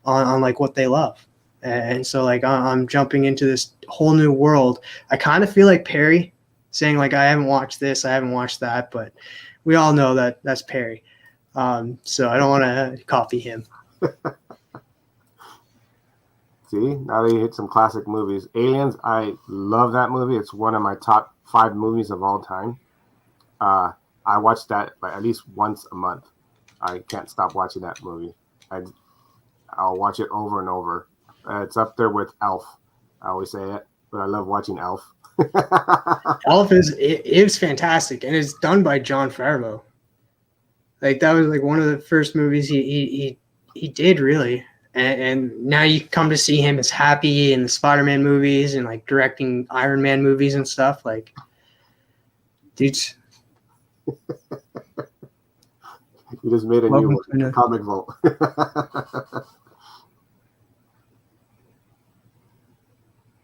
on like what they love. And so like I'm jumping into this whole new world. I kind of feel like Perry saying like I haven't watched this, I haven't watched that, but we all know that that's Perry. So I don't want to copy him. See, now they hit some classic movies. Aliens, I love that movie. It's one of my top 5 movies of all time. I watch that like, at least once a month. I can't stop watching that movie. I'll watch it over and over. It's up there with Elf. I always say it, but I love watching Elf. Elf is fantastic, and it's done by Jon Favreau. Like that was like one of the first movies he did really, and now you come to see him as Happy in the Spider-Man movies and like directing Iron Man movies and stuff. Like, dude's. You just made a new one, Comic Vault.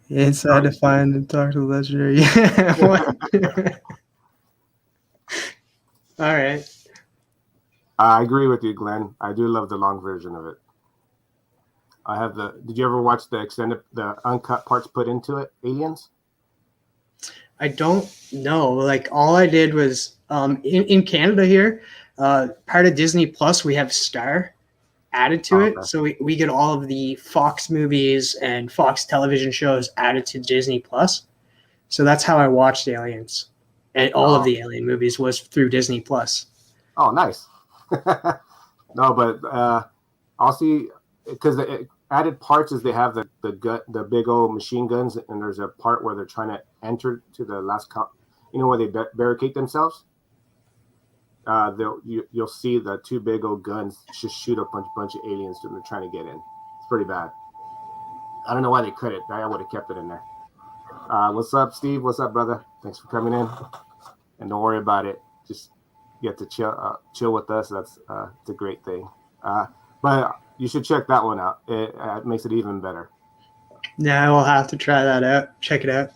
Inside to find and talk to the legendary. Yeah. All right. I agree with you, Glenn. I do love the long version of it. I have did you ever watch the uncut parts put into it, Aliens? I don't know. Like all I did was in Canada here, part of Disney Plus, we have Star added to it. So we get all of the Fox movies and Fox television shows added to Disney Plus. So that's how I watched Aliens. And all of the Alien movies was through Disney Plus. Oh, nice. No, but I'll see, because the added parts is they have the big old machine guns, and there's a part where they're trying to enter to the last where they barricade themselves. You'll see the 2 big old guns just shoot a bunch of aliens when they're trying to get in. It's pretty bad. I don't know why they cut it. I would have kept it in there. What's up, Steve? What's up, brother? Thanks for coming in. And don't worry about it. Just get to chill with us. That's it's a great thing. But you should check that one out. It makes it even better. Yeah, I will have to try that out. Check it out.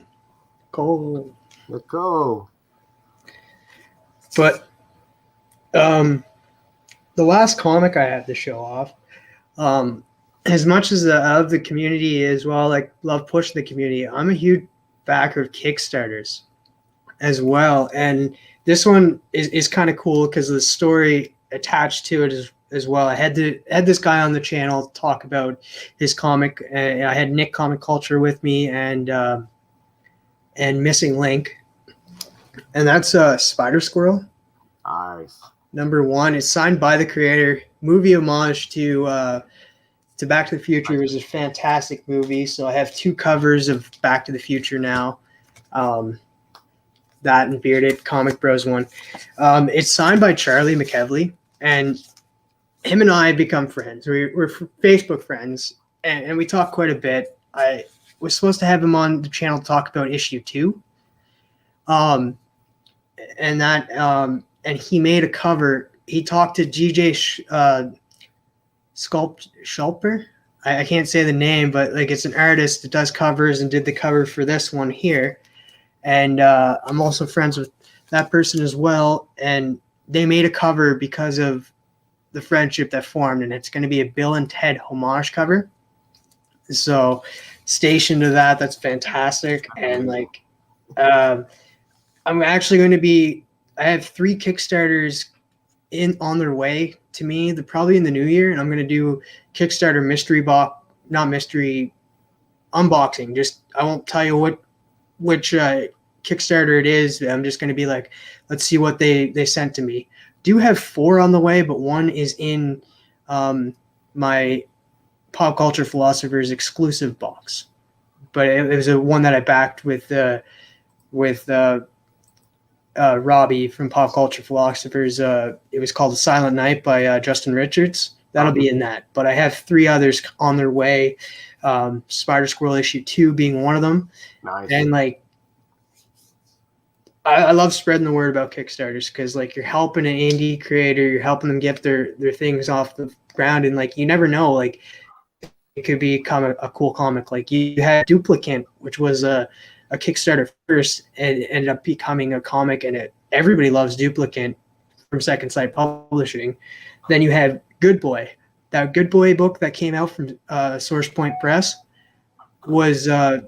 Cool. Let's go. But the last comic I had to show off, as much as I love the community as well, like love pushing the community, I'm a huge backer of Kickstarters as well. And this one is kind of cool because of the story attached to it as well. I had this guy on the channel talk about his comic. I had Nick Comic Culture with me and Missing Link. And that's Spider Squirrel. Nice. Number 1. It's signed by the creator. Movie homage to Back to the Future. It was a fantastic movie. So I have 2 covers of Back to the Future now. That and Bearded Comic Bros one. It's signed by Charlie McKevley, and him and I become friends. We're Facebook friends, and we talk quite a bit. I was supposed to have him on the channel to talk about issue 2. And he made a cover. He talked to GJ Schulper. I can't say the name, but like it's an artist that does covers and did the cover for this one here. And I'm also friends with that person as well. And they made a cover because of the friendship that formed, and it's going to be a Bill and Ted homage cover. So stay tuned to that. That's fantastic. And like, I'm actually going to be, I have 3 Kickstarters on their way to me. They're probably in the new year, and I'm going to do Kickstarter Mystery Box, not mystery unboxing. Just, I won't tell you which Kickstarter it is. I'm just going to be like, let's see what they sent to me. Do have 4 on the way, but 1 is in my Pop Culture Philosophers exclusive box. But it was one that I backed with Robbie from Pop Culture Philosophers. It was called The Silent Night by Justin Richards. That'll be in that. But I have 3 others on their way. Spider Squirrel issue 2 being one of them. Nice. And like, I love spreading the word about Kickstarters because like you're helping an indie creator, you're helping them get their things off the ground, and like you never know, like it could become a cool comic. Like you had Duplicant, which was a Kickstarter first, and it ended up becoming a comic, and everybody loves Duplicant from Second Sight Publishing. Then you have Good Boy. That Good Boy book that came out from Source Point Press was that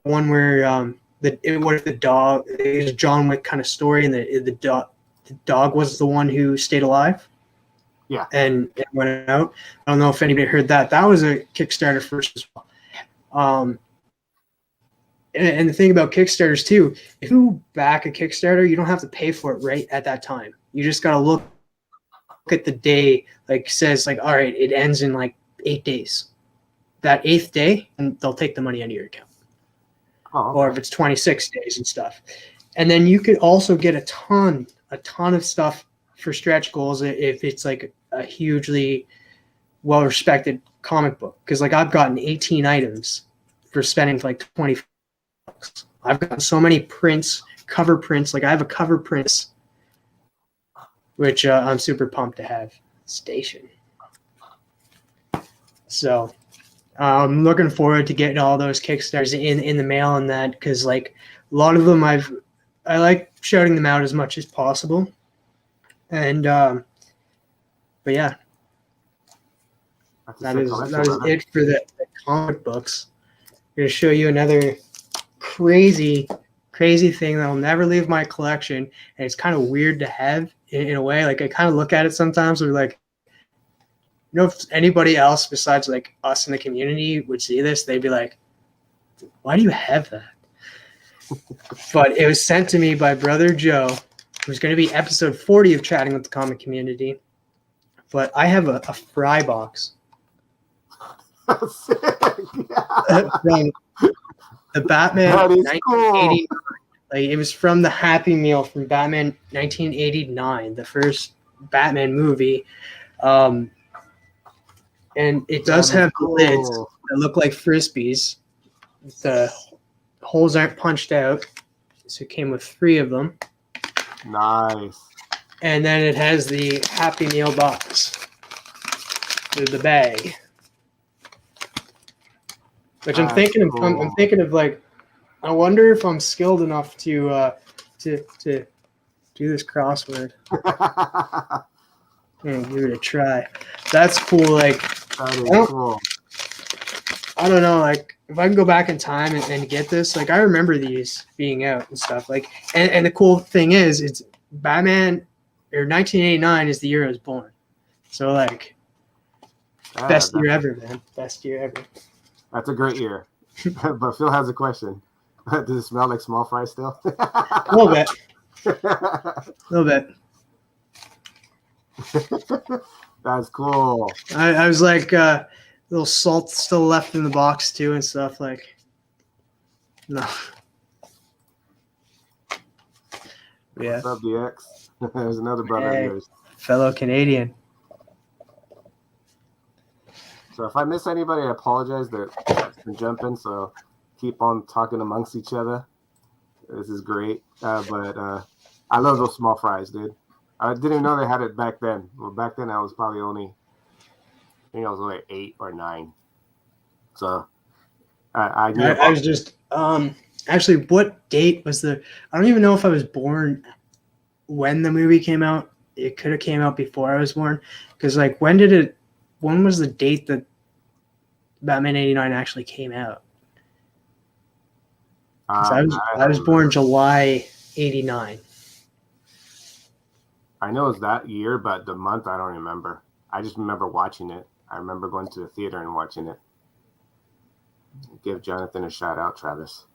one where it was the dog. It was a John Wick kind of story, and the dog was the one who stayed alive. Yeah, and it went out. I don't know if anybody heard that. That was a Kickstarter first as well. And the thing about Kickstarters too, if you back a Kickstarter, you don't have to pay for it right at that time. You just gotta look at the day, like says like, all right, it ends in like 8 days. That 8th day, and they'll take the money out of your account. Oh, okay. Or if it's 26 days and stuff. And then you could also get a ton of stuff for stretch goals if it's like a hugely well-respected comic book. Because like I've gotten 18 items for spending like 20 bucks. I've gotten so many prints, cover prints. Like I have a cover prints, which I'm super pumped to have. Station. So I'm looking forward to getting all those Kickstarters in the mail and that, because like a lot of them I like shouting them out as much as possible. And but yeah, that is it for the comic books. I'm gonna show you another crazy thing that'll never leave my collection, and it's kind of weird to have in a way. Like I kind of look at it sometimes and like, you know, if anybody else besides like us in the community would see this, they'd be like, why do you have that? But it was sent to me by Brother Joe, who's going to be episode 40 of Chatting with the Comic Community. But I have a fry box. Sick. From the Batman 1989. Cool. Like, it was from the Happy Meal from Batman 1989, the first Batman movie. And it does have lids that look like Frisbees. The holes aren't punched out. So it came with 3 of them. Nice. And then it has the Happy Meal box with the bag. Which I'm thinking of. I'm thinking of like, I wonder if I'm skilled enough to do this crossword. Give it a try. That's cool. Like, that is cool. I don't know. Like, if I can go back in time and get this, like, I remember these being out and stuff. Like, and the cool thing is, it's Batman, or 1989 is the year I was born. So, like, best year ever, man. Best year ever. That's a great year. But Phil has a question. Does it smell like small fries still? A little bit. A little bit. That's cool. I was like, little salt still left in the box too and stuff. Like, no. Yeah. What's up, DX? There's another brother of yours. Fellow Canadian. So if I miss anybody, I apologize. They're jumping, so keep on talking amongst each other. This is great. But I love those small fries, dude. I didn't even know they had it back then. Well, back then I was probably only, I think I was only 8 or 9. So I knew. I was just actually, what date was the? I don't even know if I was born when the movie came out. It could have came out before I was born, because like when was the date that Batman 89 actually came out? I was born July 89. I know it's that year, but the month I don't remember. I just remember watching it. I remember going to the theater and watching it. Give Jonathan a shout out, Travis.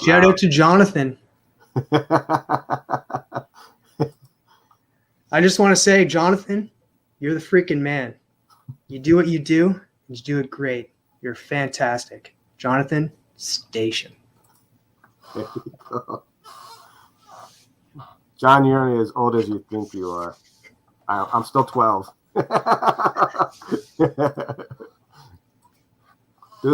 Shout out to Jonathan. I just want to say, Jonathan, you're the freaking man. You do what you do, and you do it great. You're fantastic. Jonathan, station. There you go. John, you're only as old as you think you are. I'm still 12. Dude,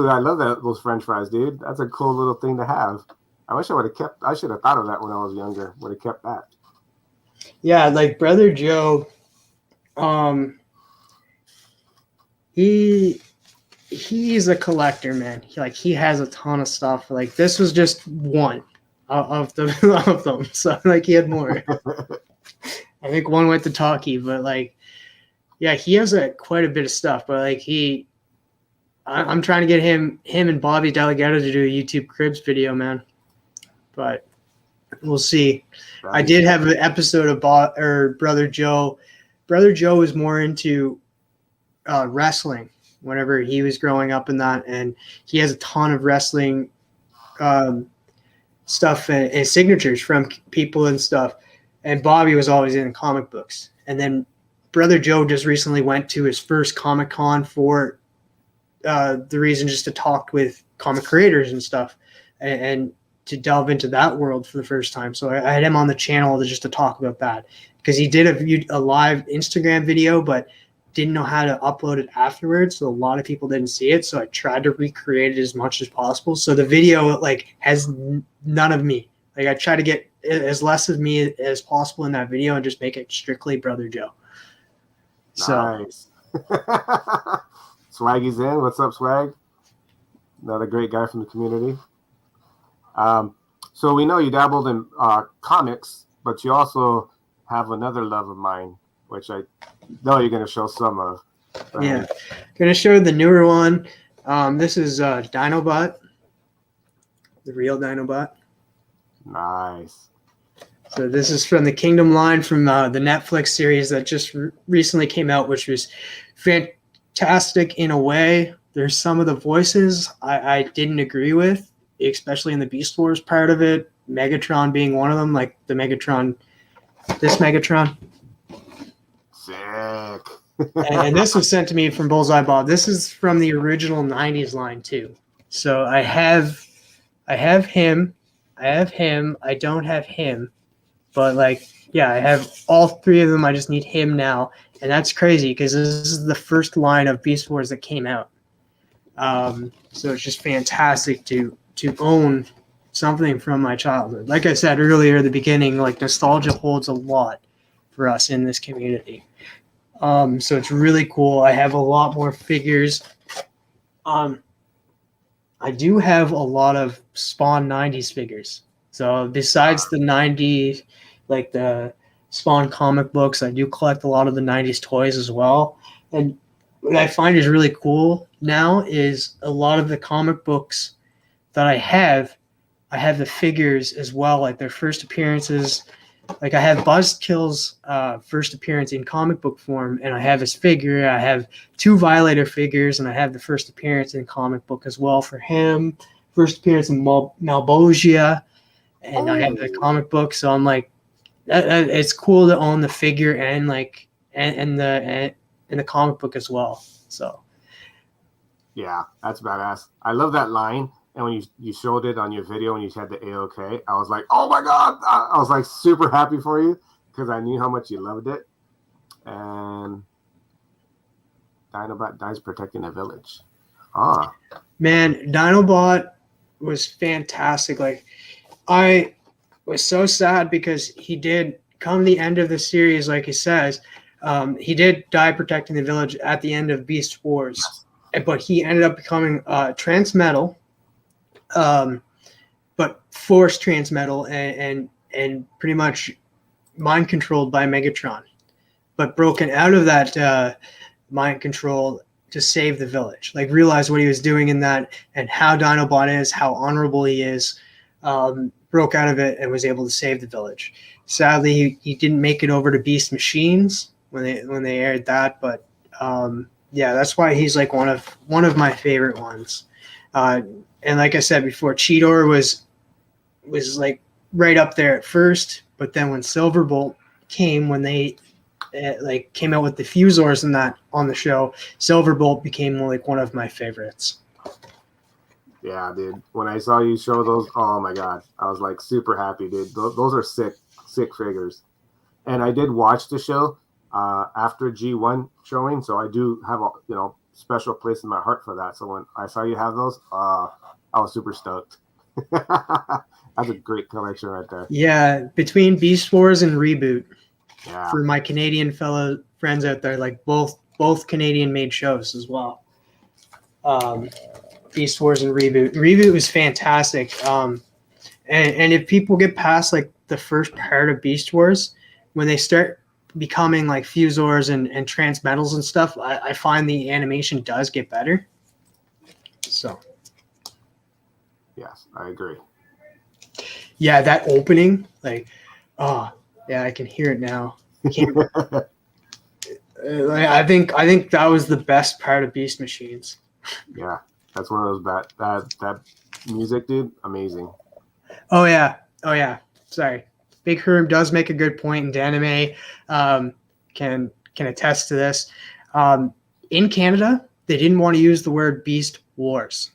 I love those French fries, dude. That's a cool little thing to have. I wish I should have thought of that when I was younger. Would have kept that. Yeah, like Brother Joe, he's a collector, man. He has a ton of stuff. Like, this was just one of them. So like, he had more. I think one went to Talkie, but like, yeah, he has quite a bit of stuff. But like, I'm trying to get him and Bobby Delgado to do a YouTube Cribs video, man. But we'll see. I did have an episode of Brother Joe. Brother Joe is more into wrestling, whenever he was growing up in that, and he has a ton of wrestling stuff and signatures from people and stuff. And Bobby was always in comic books. And then Brother Joe just recently went to his first Comic-Con for the reason just to talk with comic creators and stuff, and to delve into that world for the first time. So I had him on the channel to talk about that, because he did a live Instagram video, but didn't know how to upload it afterwards. So a lot of people didn't see it. So I tried to recreate it as much as possible. So the video has none of me. I try to get as less of me as possible in that video and just make it strictly Brother Joe. Nice. Swaggy's in. What's up, Swag? Another great guy from the community. So we know you dabbled in comics, but you also have another love of mine, which I know you're going to show some of. Yeah, going to show the newer one. This is Dinobot, the real Dinobot. Nice. So this is from the Kingdom line from the Netflix series that just recently came out, which was fantastic in a way. There's some of the voices I didn't agree with, especially in the Beast Wars part of it. Megatron being one of them, like the Megatron, this Megatron. Sick. And this was sent to me from Bullseye Bob. This is from the original 90s line too. So I have him. I don't have him. But I have all three of them. I just need him now. And that's crazy because this is the first line of Beast Wars that came out. So it's just fantastic to own something from my childhood. Like I said earlier at the beginning, nostalgia holds a lot for us in this community. So it's really cool. I have a lot more figures. I do have a lot of Spawn 90s figures. So besides the 90s, the Spawn comic books, I do collect a lot of the 90s toys as well. And what I find is really cool now is a lot of the comic books that I have the figures as well, their first appearances. I have Buzzkill's first appearance in comic book form, and I have his figure. I have 2 Violator figures, and I have the first appearance in comic book as well for him. First appearance in Malbogia, and I have the comic book. So I'm it's cool to own the figure and and the comic book as well. So yeah, that's badass. I love that line. And when you showed it on your video when you had the AOK, I was like, oh my God. I was super happy for you because I knew how much you loved it. And Dinobot dies protecting the village. Man, Dinobot was fantastic. I was so sad because he did come the end of the series, like he says. He did die protecting the village at the end of Beast Wars, but he ended up becoming transmetal. But forced transmetal and pretty much mind controlled by Megatron, but broken out of that mind control to save the village. Realized what he was doing in that and how Dinobot is, how honorable he is. Broke out of it and was able to save the village. Sadly, he didn't make it over to Beast Machines when they aired that, but that's why he's one of my favorite ones. And like I said before, Cheetor was right up there at first, but then when Silverbolt came, when they came out with the Fusors and that on the show, Silverbolt became one of my favorites. Yeah, dude. When I saw you show those, oh my God, I was super happy, dude. Those are sick figures. And I did watch the show after G1 showing, so I do have a special place in my heart for that. So when I saw you have those, I was super stoked. That's a great collection right there. Yeah, between Beast Wars and Reboot, yeah. For my Canadian fellow friends out there, both Canadian made shows as well. Beast Wars and Reboot. Reboot was fantastic. And if people get past the first part of Beast Wars, when they start becoming Fusors and Transmetals and stuff, I find the animation does get better. So yes, I agree. Yeah, that opening, I can hear it now. I think that was the best part of Beast Machines. Yeah, that's one of those that music, dude, amazing. Oh yeah. Sorry, Big Herm does make a good point, and anime can attest to this. In Canada, they didn't want to use the word Beast Wars,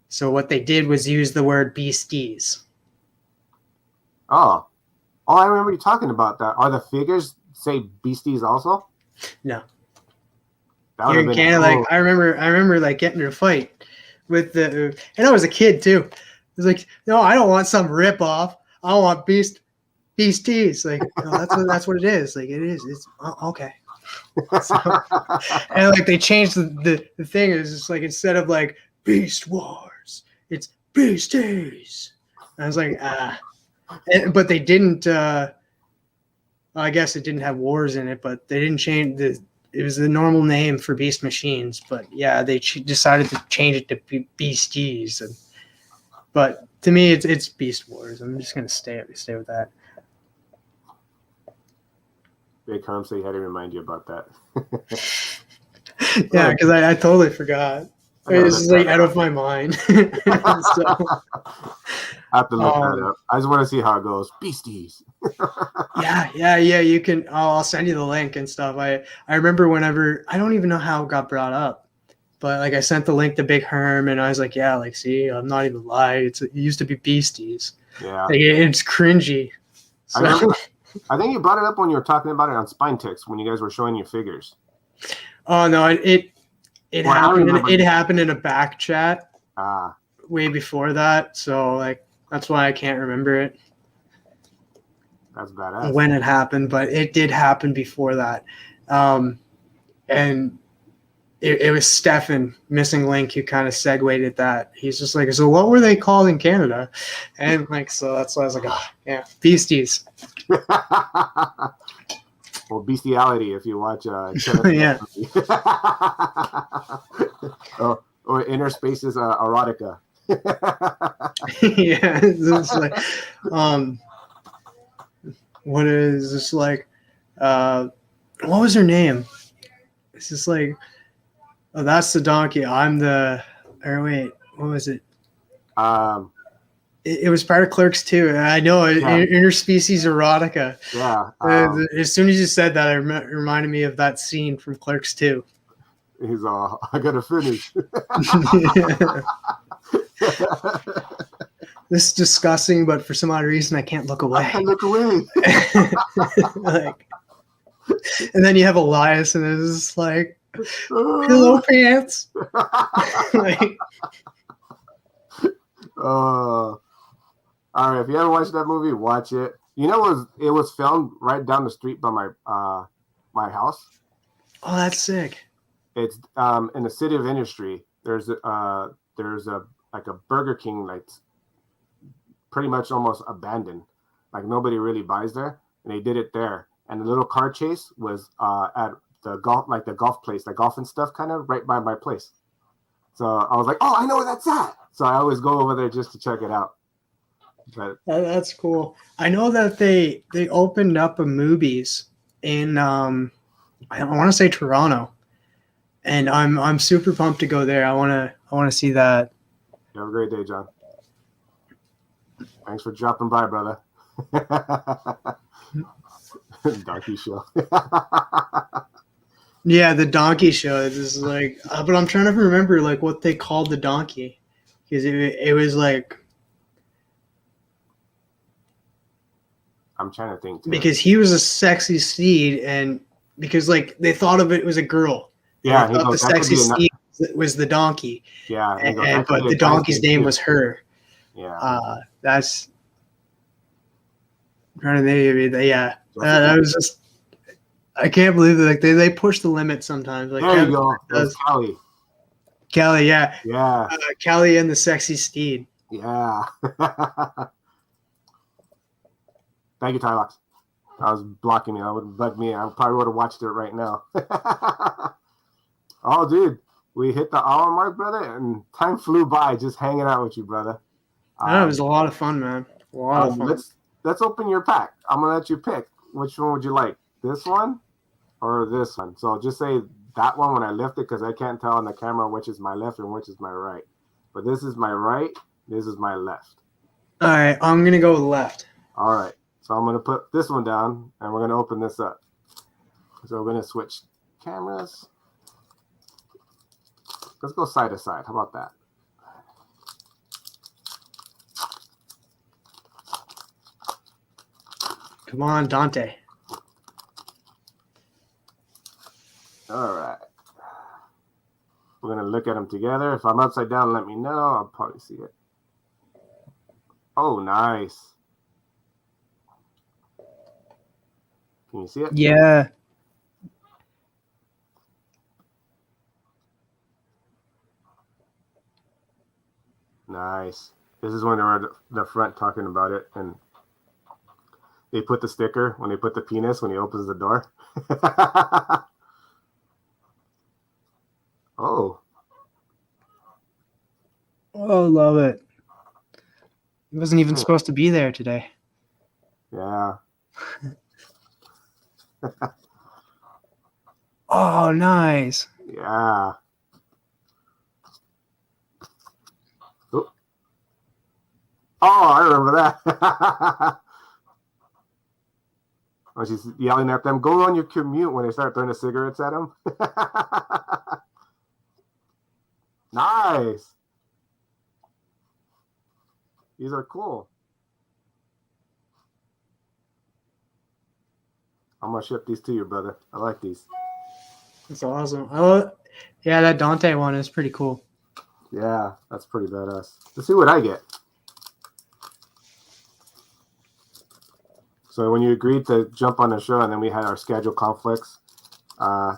so what they did was use the word Beasties. Oh, I remember you talking about that. Are the figures say beasties also? No. That would Here have in been Canada, cool. like I remember like getting in a fight with the, and I was a kid too. It was like, no, I don't want some rip off. I want beasties. Like, no, that's what it is. Like it is. It's okay. So, and like they changed the thing. It's just like instead of like Beast Wars, it's Beasties. And I was like, but they didn't. I guess it didn't have wars in it, but they didn't change the. It was the normal name for Beast Machines, but yeah, they decided to change it to Beasties. But to me, it's Beast Wars. I'm just gonna stay with that. Big Herm, so he had to remind you about that. Yeah, because I totally forgot. This is like out of my mind. So, I have to look that up. I just want to see how it goes. Beasties. Yeah. You can. I'll send you the link and stuff. I remember whenever I don't even know how it got brought up, but like I sent the link to Big Herm and I was like, yeah, like see, I'm not even lying. It used to be Beasties. Yeah, like, it's cringy. So. I think you brought it up when you were talking about it on Spine Ticks when you guys were showing your figures. Oh no, it happened. It happened in a back chat. Way before that, so like that's why I can't remember it. That's badass. When it happened, but it did happen before that, and it was Stefan Missing Link who kind of segued at that. He's just like, so what were they called in Canada? And like, so that's why I was like, oh yeah, Beasties. Well, bestiality if you watch yeah. or Inner Spaces erotica. Yeah, it's like what is this like what was her name? It's just like, oh, that's the donkey, I'm the, or wait, what was it? It was part of Clerks too. I know, yeah. Interspecies erotica. Yeah. As soon as you said that, it reminded me of that scene from Clerks 2. He's all, I gotta finish. This is disgusting, but for some odd reason, I can't look away. I can't look away. Like, and then you have Elias, and it's just like, pillow pants. Like, all right, if you haven't watched that movie, watch it. You know, it was filmed right down the street by my house. Oh, that's sick. It's in the city of Industry. There's a like a Burger King, like pretty much almost abandoned. Like nobody really buys there, and they did it there. And the little car chase was at the golf place, like golf and stuff, kind of right by my place. So I was like, oh, I know where that's at. So I always go over there just to check it out. But that's cool. I know that they opened up a movies in I want to say Toronto, and I'm super pumped to go there. I want to see that. You have a great day, John. Thanks for dropping by, brother. Donkey show. Yeah, the donkey show. This is like, but I'm trying to remember like what they called the donkey, because it was like. I'm trying to think too. Because he was a sexy steed, and because like they thought of it was a girl. Yeah, they thought the sexy steed was the donkey. Yeah, but the donkey's name was her. Yeah, that's trying to yeah. That was just, I can't believe that like they push the limit sometimes. Like there you go. That's Callie. Callie, yeah. Yeah. Callie and the sexy steed. Yeah. Thank you, Tylox. I was blocking me. I would bug me. I probably would have watched it right now. Oh, dude, we hit the hour mark, brother, and time flew by just hanging out with you, brother. It was a lot of fun, man. A lot of fun. Let's open your pack. I'm gonna let you pick. Which one would you like? This one or this one. So just say that one when I lift it, because I can't tell on the camera which is my left and which is my right. But this is my right. This is my left. All right, I'm gonna go with left. All right. So I'm gonna put this one down, and we're gonna open this up. So we're gonna switch cameras. Let's go side to side. How about that? Come on, Dante. All right. We're going to look at them together. If I'm upside down, let me know. I'll probably see it. Oh, nice. Can you see it? Yeah. Nice. This is when they were at the front talking about it, and they put the sticker when they put the penis when he opens the door. Oh. Oh, love it. He wasn't even supposed to be there today. Yeah. Oh, nice. Yeah. Oh, I remember that. When she's yelling at them, go on your commute, when they start throwing the cigarettes at him. Nice. These are cool. I'm going to ship these to you, brother. I like these. That's awesome. Oh, yeah, that Dante one is pretty cool. Yeah, that's pretty badass. Let's see what I get. So when you agreed to jump on the show and then we had our schedule conflicts, I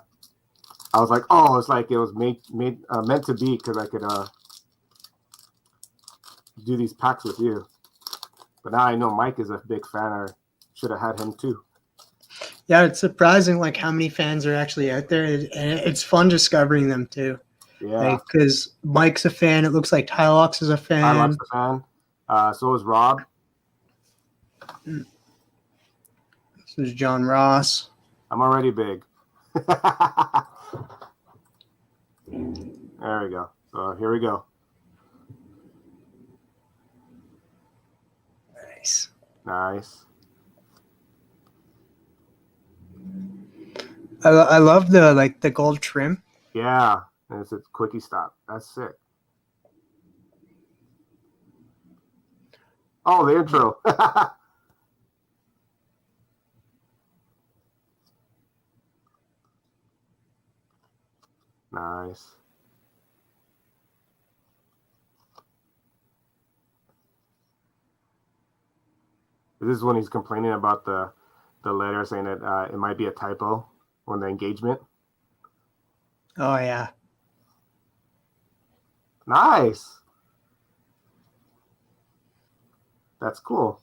was like, oh, it's like it was meant to be, because I could do these packs with you. But now I know Mike is a big fan. I should have had him too. Yeah, it's surprising like how many fans are actually out there, and it's fun discovering them too. Yeah, because Mike's a fan. It looks like Tylox is a fan. Tylox is a fan. So is Rob. This is John Ross. I'm already big. There we go. So here we go. Nice. Nice. I love the gold trim. Yeah, and it's a quickie stop. That's sick. Oh, the intro. Nice. This is when he's complaining about the letter, saying that it might be a typo on the engagement. Oh yeah. Nice. That's cool.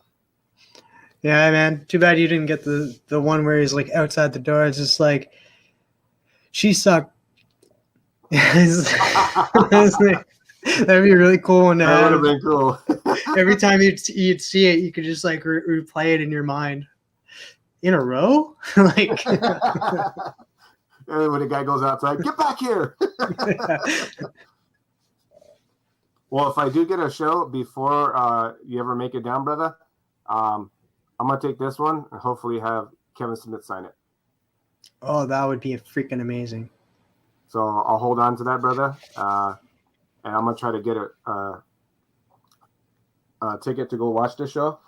Yeah, man. Too bad you didn't get the one where he's like outside the door. It's just like, she sucked. That'd be a really cool one to That would have. have been cool. Every time you'd see it, you could just like replay it in your mind. In a row? Like. And when the guy goes outside, get back here. Well, if I do get a show before you ever make it down, brother, I'm going to take this one and hopefully have Kevin Smith sign it. Oh, that would be freaking amazing. So I'll hold on to that, brother. And I'm going to try to get a ticket to go watch the show,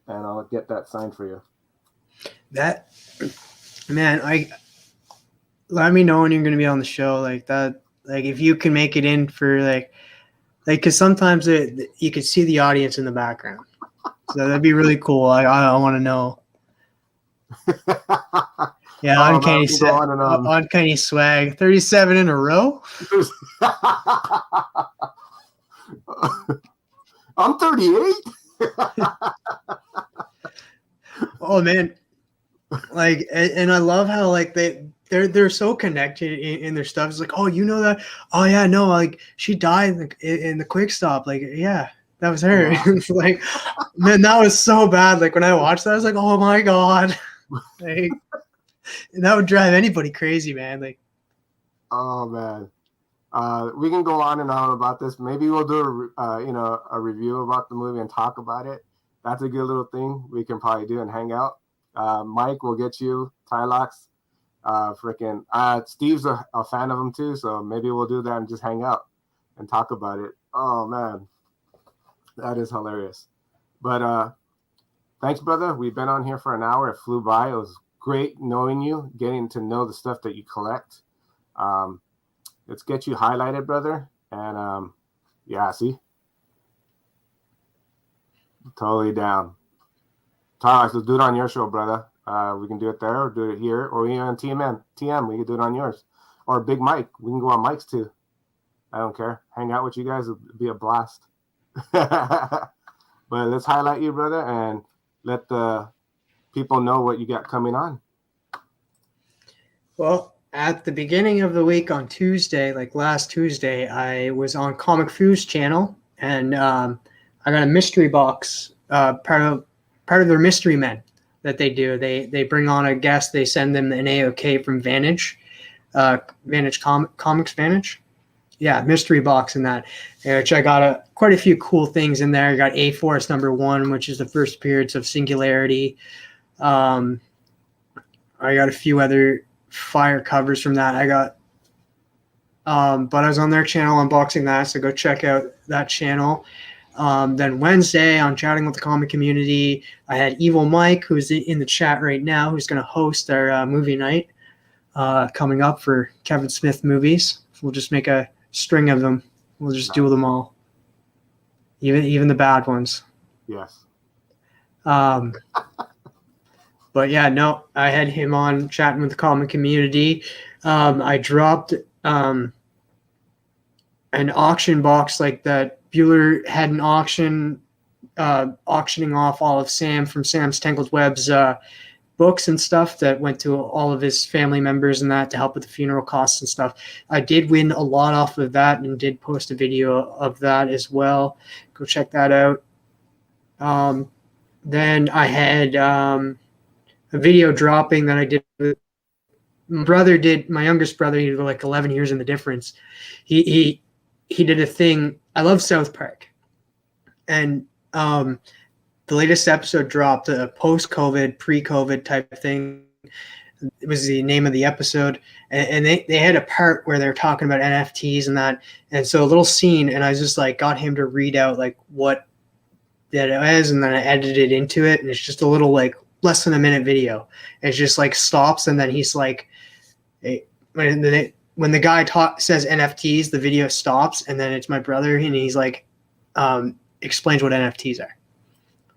and I'll get that signed for you. That, man, let me know when you're going to be on the show like that. Like if you can make it in for like, because sometimes you can see the audience in the background. So that'd be really cool. I want to know. Yeah, uncanny swag. 37 in a row. I'm 38. Oh man, like, and I love how like they're so connected in their stuff. It's like, oh, you know that? Oh yeah, no, like she died in the quick stop. Like, yeah, that was her. Yeah. It's like, man, that was so bad. Like when I watched that, I was like, oh my god. Like, And that would drive anybody crazy, man. Like, Oh man, we can go on and on about this. Maybe we'll do a review about the movie and talk about it. That's a good little thing we can probably do and hang out. Mike will get you Tylox. Steve's a fan of him too, so maybe we'll do that and just hang out and talk about it. Oh man, that is hilarious. But thanks, brother. We've been on here for an hour. It flew by. It was great knowing you, getting to know the stuff that you collect. Let's get you highlighted, brother. And see, totally down. Tylox, let's do it on your show, brother. We can do it there or do it here or even on TM. We can do it on yours. Or Big Mike. We can go on Mike's too. I don't care. Hang out with you guys. It'll be a blast. But let's highlight you, brother, and let the people know what you got coming on. well, at the beginning of the week on Tuesday, like last Tuesday, I was on Comic Foo's channel, and I got a mystery box, part of their mystery men that they do. They bring on a guest, they send them an AOK from Vantage, Comics Vantage. Yeah, mystery box in that, which I got quite a few cool things in there. I got A-Force #1, which is the first appearance of Singularity. I got a few other fire covers from that. I got, but I was on their channel unboxing that, so go check out that channel. Then Wednesday on Chatting with the Comic Community, I had Evil Mike, who's in the chat right now, who's going to host our movie night coming up for Kevin Smith movies. We'll just make a string of them. We'll just do them all, even the bad ones. Yes. But yeah, no, I had him on Chatting with the Comic Community. I dropped an auction box like that. Bueller had an auction, auctioning off all of Sam from Sam's Tangled Web's books and stuff that went to all of his family members and that to help with the funeral costs and stuff. I did win a lot off of that and did post a video of that as well. Go check that out. Then I had a video dropping that I did with my youngest brother. He was like 11 years in the difference. He did a thing. I love South Park, and the latest episode dropped, a post-COVID, pre-COVID type of thing. It was the name of the episode, and they had a part where they were talking about NFTs and that, and so a little scene, and I just like got him to read out like what that is, and then I edited it into it, and it's just a little like less than a minute video. It just like stops, and then he's like, when the guy says NFTs, the video stops, and then it's my brother, and he's like, explains what NFTs are.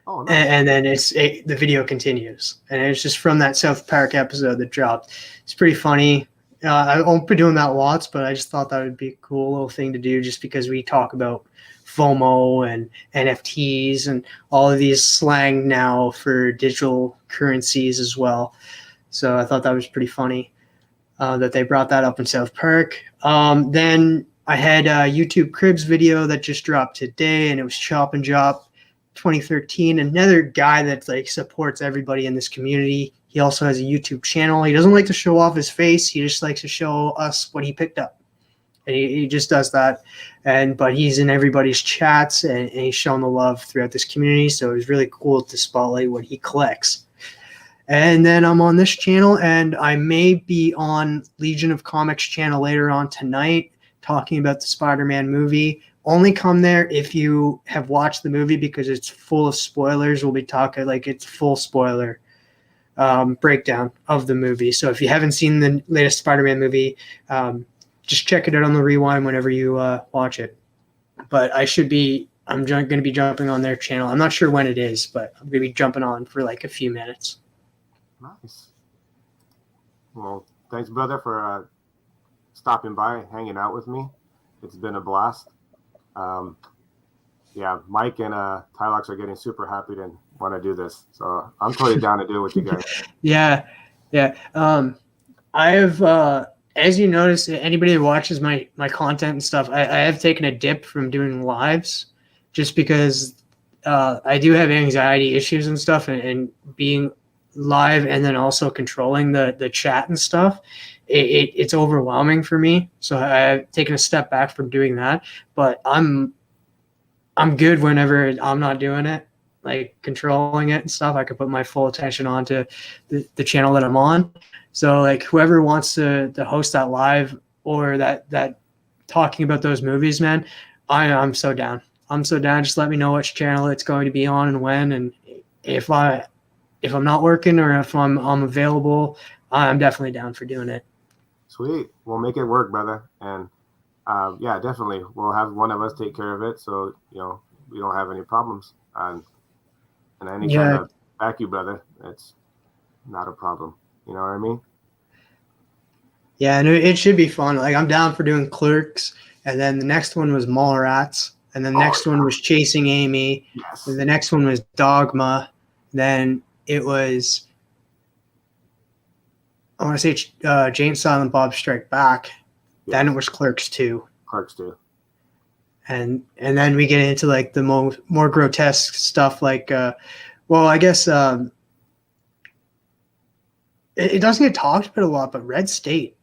Oh, nice. And then the video continues, and it's just from that South Park episode that dropped. It's pretty funny. I won't be doing that lots, but I just thought that would be a cool little thing to do, just because we talk about FOMO and NFTs and all of these slang now for digital currencies as well. So I thought that was pretty funny that they brought that up in South Park. Then I had a YouTube Cribs video that just dropped today, and it was Chop and Chop 2013. Another guy that like supports everybody in this community. He also has a YouTube channel. He doesn't like to show off his face. He just likes to show us what he picked up. And he just does that. But he's in everybody's chats, and he's shown the love throughout this community. So it was really cool to spotlight what he collects. And then I'm on this channel, and I may be on Legion of Comics channel later on tonight talking about the Spider-Man movie. Only come there if you have watched the movie, because it's full of spoilers. We'll be talking like it's full spoiler breakdown of the movie. So if you haven't seen the latest Spider-Man movie, just check it out on the rewind whenever you watch it. But I'm going to be jumping on their channel. I'm not sure when it is, but I'm going to be jumping on for like a few minutes. Nice. Well, thanks, brother, for stopping by, hanging out with me. It's been a blast. Mike and Tylox are getting super happy to want to do this. So I'm totally down to do it with you guys. Yeah. I have, as you notice, anybody that watches my content and stuff, I have taken a dip from doing lives just because I do have anxiety issues and stuff, and being live and then also controlling the chat and stuff, it's overwhelming for me. So I've taken a step back from doing that, but I'm good whenever I'm not doing it, like controlling it and stuff. I can put my full attention onto the channel that I'm on. So like whoever wants to host that live or that talking about those movies, man, I'm so down. I'm so down. Just let me know which channel it's going to be on and when, and if I'm not working or if I'm available, I'm definitely down for doing it. Sweet. We'll make it work, brother. And yeah, definitely. We'll have one of us take care of it, so we don't have any problems. And any kind of back you, brother, it's not a problem. You know what I mean? Yeah, and it should be fun. Like I'm down for doing Clerks, and then the next one was Mallrats, and then the next one was Chasing Amy. Yes. And the next one was Dogma. Then it was, I want to say Jane Silent Bob Strike Back. Yes. Then it was Clerks 2. Clerks 2. And then we get into like the more grotesque stuff like, well, I guess it doesn't get talked about a lot, but Red State.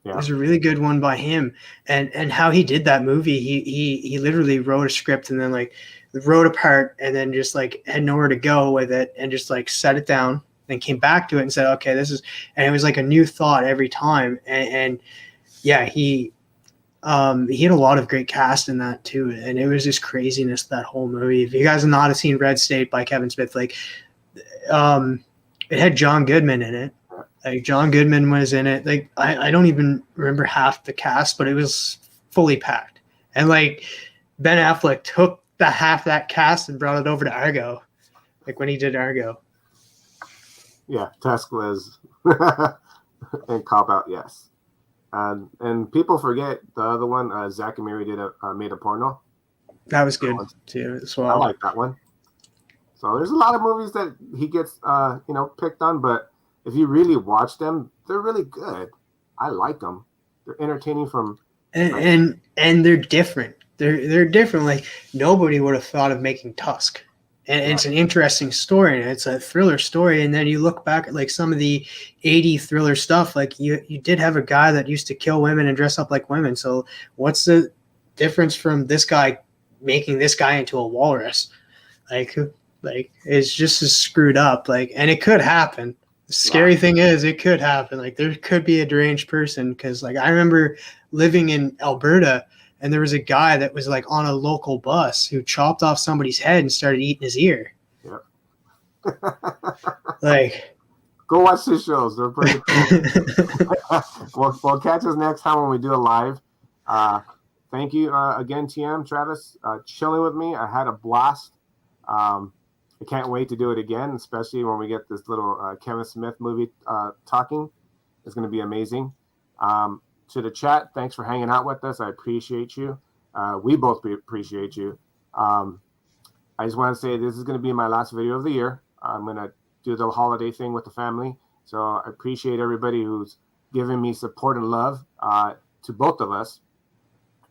Yeah. It was a really good one by him, and how he did that movie. He literally wrote a script and then like wrote a part and then just like had nowhere to go with it and just like set it down and came back to it and said, okay, this is, and it was like a new thought every time. And yeah, he had a lot of great cast in that too, and it was just craziness, that whole movie. If you guys have not seen Red State by Kevin Smith, like it had John Goodman in it. Like John Goodman was in it. Like I don't even remember half the cast, but it was fully packed. And like Ben Affleck took half that cast and brought it over to Argo, like when he did Argo. Yeah, Tusk was and Cop Out, yes. And people forget the other one. Zach and Mary made a porno. That was good too as well. I like that one. So there's a lot of movies that he gets picked on, but if you really watch them, they're really good. I like them. They're entertaining and they're different. They're different. Like nobody would have thought of making Tusk. And it's an interesting story, and it's a thriller story. And then you look back at like some of the 80s thriller stuff. Like you did have a guy that used to kill women and dress up like women. So what's the difference from this guy making this guy into a walrus? Like it's just as screwed up. Like, and it could happen. The scary thing is it could happen. Like there could be a deranged person, because like I remember living in Alberta, and there was a guy that was like on a local bus who chopped off somebody's head and started eating his ear. Yep. Like, go watch these shows. They're pretty cool. We'll catch us next time when we do a live. Thank you again, TM, Travis, chilling with me. I had a blast. I can't wait to do it again, especially when we get this little Kevin Smith movie talking. It's going to be amazing. To the chat, thanks for hanging out with us. I appreciate you. We both appreciate you. I just want to say this is going to be my last video of the year. I'm going to do the holiday thing with the family. So I appreciate everybody who's giving me support and love to both of us.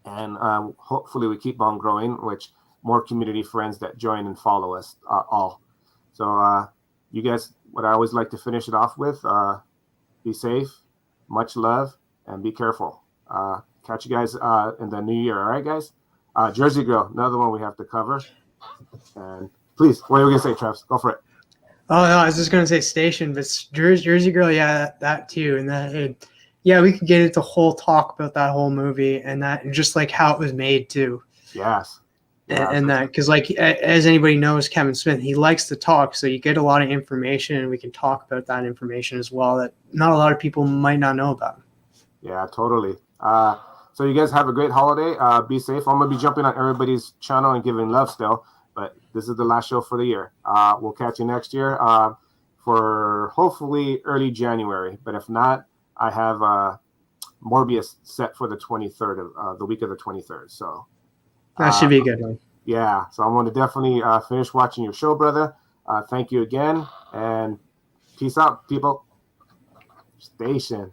And hopefully we keep on growing, which more community friends that join and follow us all. So you guys, what I always like to finish it off with, be safe, much love, and be careful. Catch you guys in the new year. All right, guys? Jersey Girl, another one we have to cover. And please, what are you going to say, Travis? Go for it. Oh, no, I was just going to say Station, but Jersey Girl, yeah, that too. And yeah, we could get into whole talk about that whole movie and just like how it was made too. Yes. And that, because like as anybody knows, Kevin Smith, he likes to talk, so you get a lot of information, and we can talk about that information as well that not a lot of people might not know about. Yeah, totally. So you guys have a great holiday. Be safe. I'm gonna be jumping on everybody's channel and giving love still, but this is the last show for the year. We'll catch you next year for hopefully early January, but if not, I have Morbius set for the 23rd of the week of the 23rd. So. That should be a good one. Yeah, so I'm going to definitely finish watching your show, brother. Thank you again, and peace out, people. Station.